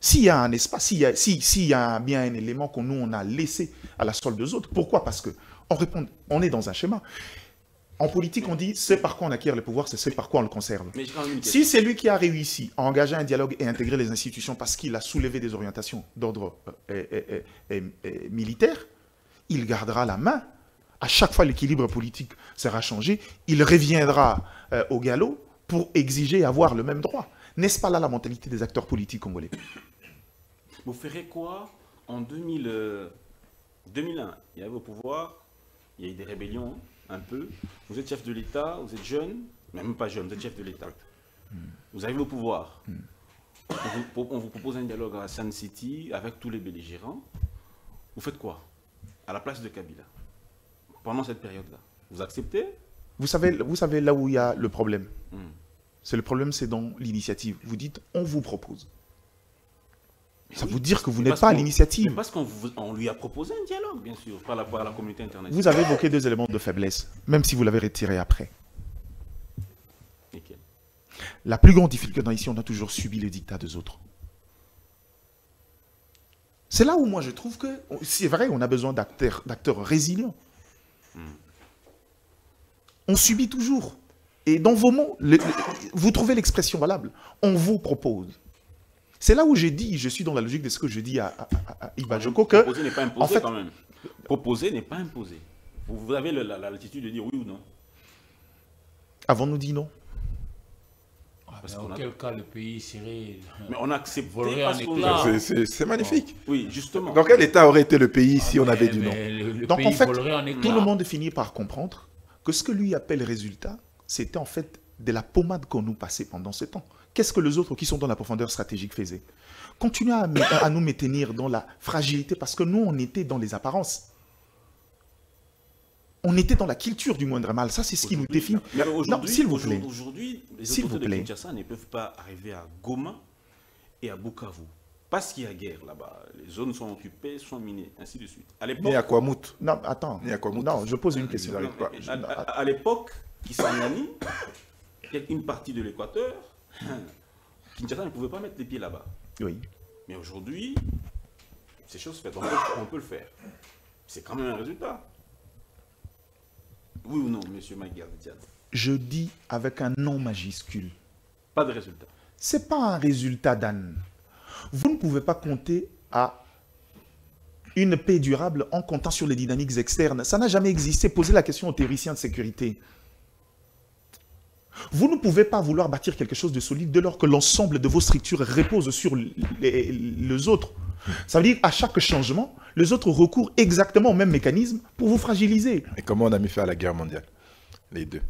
S'il y a un espace, s'il y a bien un élément que nous, on a laissé à la solde des autres, pourquoi? Parce qu'on est dans un schéma. En politique, on dit, c'est par quoi on acquiert le pouvoir, c'est ce par quoi on le conserve. Si c'est lui qui a réussi à engager un dialogue et intégrer les institutions parce qu'il a soulevé des orientations d'ordre militaire, il gardera la main. À chaque fois, l'équilibre politique sera changé. Il reviendra au galop pour exiger avoir le même droit. N'est-ce pas là la mentalité des acteurs politiques congolais? Vous ferez quoi en 2001? Il y avait au pouvoir, il y a eu des rébellions, un peu. Vous êtes chef de l'État, vous êtes jeune, même pas jeune, vous êtes chef de l'État. Vous arrivez au pouvoir. On vous propose un dialogue à Sun City avec tous les belligérants. Vous faites quoi à la place de Kabila pendant cette période-là? Vous acceptez? Vous savez là où il y a le problème. C'est le problème, c'est dans l'initiative. Vous dites, on vous propose. Ça veut dire que vous n'êtes pas à l'initiative. Parce qu'on lui a proposé un dialogue, bien sûr, par la communauté internationale. Vous avez évoqué deux éléments de faiblesse, même si vous l'avez retiré après. La plus grande difficulté dans ici, on a toujours subi les dictats des autres. C'est là où moi je trouve que, c'est vrai, on a besoin d'acteurs résilients. On subit toujours. Et dans vos mots, vous trouvez l'expression valable. On vous propose. C'est là où j'ai dit, je suis dans la logique de ce que je dis à Yves Bajoko, que... Proposer n'est pas imposé en fait, quand même. Proposer n'est pas imposé. Vous avez la latitude de dire oui ou non. Avons-nous dit non? Dans quel cas le pays serait... Mais on accepte. C'est magnifique. Oui, justement. Dans quel état aurait été le pays si on avait dit non? Donc en fait, tout le monde finit par comprendre que ce que lui appelle résultat, c'était en fait de la pommade qu'on nous passait pendant ce temps. Qu'est-ce que les autres qui sont dans la profondeur stratégique faisaient? Continuer à nous maintenir dans la fragilité parce que nous, on était dans les apparences. On était dans la culture du moindre mal. Ça, c'est ce qui nous définit. Non, s'il vous plaît. Aujourd'hui, les autorités de Kinshasa ne peuvent pas arriver à Goma et à Bukavu. Parce qu'il y a guerre là-bas. Les zones sont occupées, sont minées, ainsi de suite. Ni à Kwamout. Non, attends. Non, je pose une question. À l'époque, Kisangani, une partie de l'Équateur, Kinshasa ne pouvait pas mettre les pieds là-bas. Oui. Mais aujourd'hui, ces choses faites, on peut le faire. C'est quand même un résultat. Oui ou non, monsieur Maguire-Diane? Je dis avec un non majuscule. Pas de résultat. C'est pas un résultat, Dan. Vous ne pouvez pas compter à une paix durable en comptant sur les dynamiques externes. Ça n'a jamais existé. Posez la question aux théoriciens de sécurité. Vous ne pouvez pas vouloir bâtir quelque chose de solide dès lors que l'ensemble de vos structures repose sur les autres. Ça veut dire qu'à chaque changement, les autres recourent exactement au même mécanisme pour vous fragiliser. Et comment on a mis fin à la guerre mondiale? Les deux.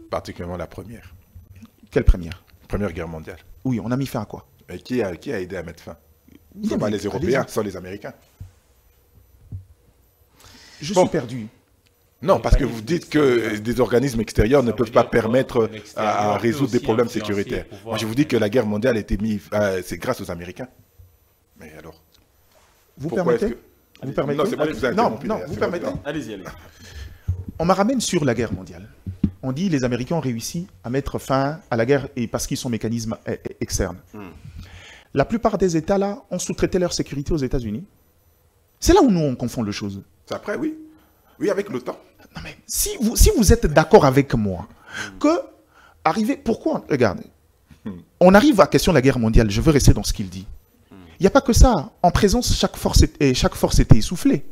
Particulièrement la première. Quelle première? Première guerre mondiale. Oui, on a mis fin à quoi? Et qui a aidé à mettre fin? Ce pas les Européens, ce sont les Américains. Je suis perdu. Non, parce que vous dites que des organismes extérieurs ne peuvent pas permettre à résoudre des problèmes sécuritaires. Moi, je vous dis que la guerre mondiale a été mise, c'est grâce aux Américains. Mais alors? Vous permettez? Vous permettez? Non, c'est moi qui vous ai interrompu. Non, vous permettez? Allez-y, allez. On me ramène sur la guerre mondiale. On dit les Américains ont réussi à mettre fin à la guerre et parce qu'ils sont mécanismes externes. La plupart des États, là, ont sous-traité leur sécurité aux États-Unis. C'est là où nous, on confond les choses. C'est après, oui. Oui, avec l'OTAN. Non, mais si vous êtes d'accord avec moi, que arriver... Pourquoi? Regardez. On arrive à la question de la guerre mondiale. Je veux rester dans ce qu'il dit. Il n'y a pas que ça. En présence, chaque force était essoufflée.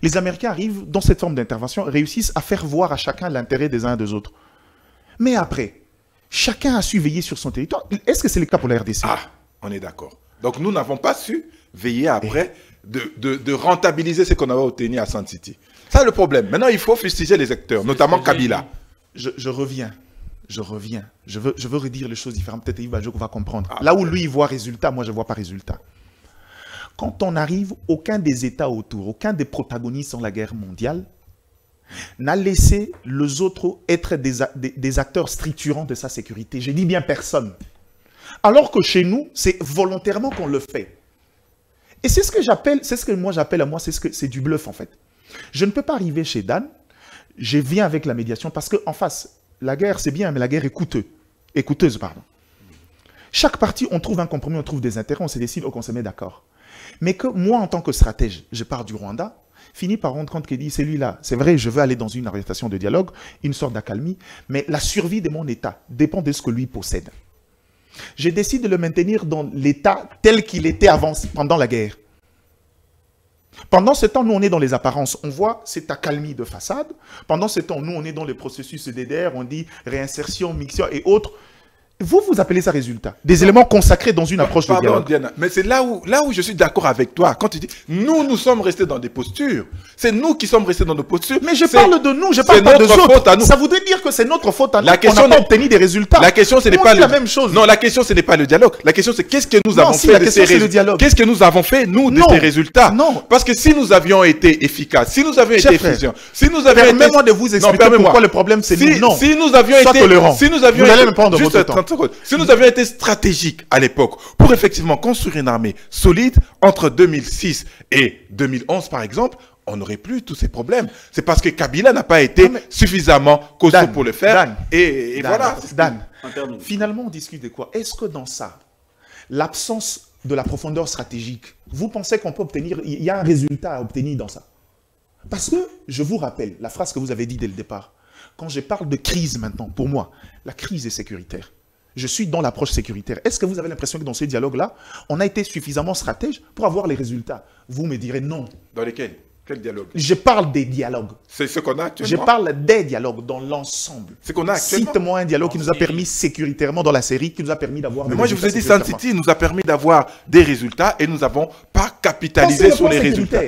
Les Américains arrivent, dans cette forme d'intervention, réussissent à faire voir à chacun l'intérêt des uns et des autres. Mais après, chacun a su veiller sur son territoire. Est-ce que c'est le cas pour la RDC? Ah, on est d'accord. Donc nous n'avons pas su veiller après de rentabiliser ce qu'on avait obtenu à Sun City. Ça, le problème. Maintenant, il faut fustiger les acteurs, notamment Kabila. Je reviens. Je veux redire les choses différentes. Peut-être Yves Bajok va comprendre. Là où lui, il voit résultat, moi, je ne vois pas résultat. Quand on arrive, aucun des États autour, aucun des protagonistes dans la guerre mondiale n'a laissé les autres être des acteurs structurants de sa sécurité. Je dis bien personne. Alors que chez nous, c'est volontairement qu'on le fait. Et c'est ce que j'appelle, c'est du bluff en fait. Je ne peux pas arriver chez Dan, je viens avec la médiation parce qu'en face, la guerre c'est bien, mais la guerre est coûteuse. Chaque partie, on trouve un compromis, on trouve des intérêts, on se décide, on se met d'accord. Mais que moi, en tant que stratège, je pars du Rwanda, finis par rendre compte qu'il dit, celui-là, c'est vrai, je veux aller dans une orientation de dialogue, une sorte d'accalmie, mais la survie de mon État dépend de ce que lui possède. Je décide de le maintenir dans l'État tel qu'il était pendant la guerre. Pendant ce temps, nous, on est dans les apparences. On voit cette accalmie de façade. Pendant ce temps, nous, on est dans les processus DDR, on dit réinsertion, mixture et autres. Vous appelez ça résultat. Des éléments consacrés dans une approche de dialogue. Diana, mais c'est là où je suis d'accord avec toi. Quand tu dis, nous sommes restés dans des postures. C'est nous qui sommes restés dans nos postures. Mais je parle de nous, je parle pas de autres. Ça voudrait dire que c'est notre faute à nous. On n'a pas obtenu des résultats. La question, ce n'est pas la même chose. Non, la question, ce n'est pas le dialogue. La question, c'est qu'est-ce que nous avons fait de ces résultats. Qu'est-ce que nous avons fait, nous, de ces résultats? Non. Parce que si nous avions été efficaces, si nous avions été efficients, si nous avions été... Permettez-moi de vous expliquer pourquoi le problème, c'est nous. Non. Si nous avions été... tolérants. Vous allez me prendre votre temps. Si nous avions été stratégiques à l'époque pour effectivement construire une armée solide entre 2006 et 2011 par exemple, on n'aurait plus tous ces problèmes. C'est parce que Kabila n'a pas été suffisamment costaud pour le faire. Et voilà. Dan, finalement on discute de quoi? Est-ce que dans ça, l'absence de la profondeur stratégique, vous pensez qu'on peut obtenir, il y a un résultat à obtenir dans ça? Parce que, je vous rappelle, la phrase que vous avez dit dès le départ, quand je parle de crise maintenant, pour moi, la crise est sécuritaire. Je suis dans l'approche sécuritaire. Est-ce que vous avez l'impression que dans ce dialogue-là, on a été suffisamment stratège pour avoir les résultats? Vous me direz non. Dans lesquels? Quel dialogue? Je parle des dialogues. C'est ce qu'on a actuellement. Je parle des dialogues dans l'ensemble. C'est qu'on a actuellement. Cite-moi un dialogue qui nous a permis sécuritairement dans la série, qui nous a permis d'avoir des résultats. Moi, je vous ai dit, Sun City nous a permis d'avoir des résultats et nous n'avons pas capitalisé sur les résultats.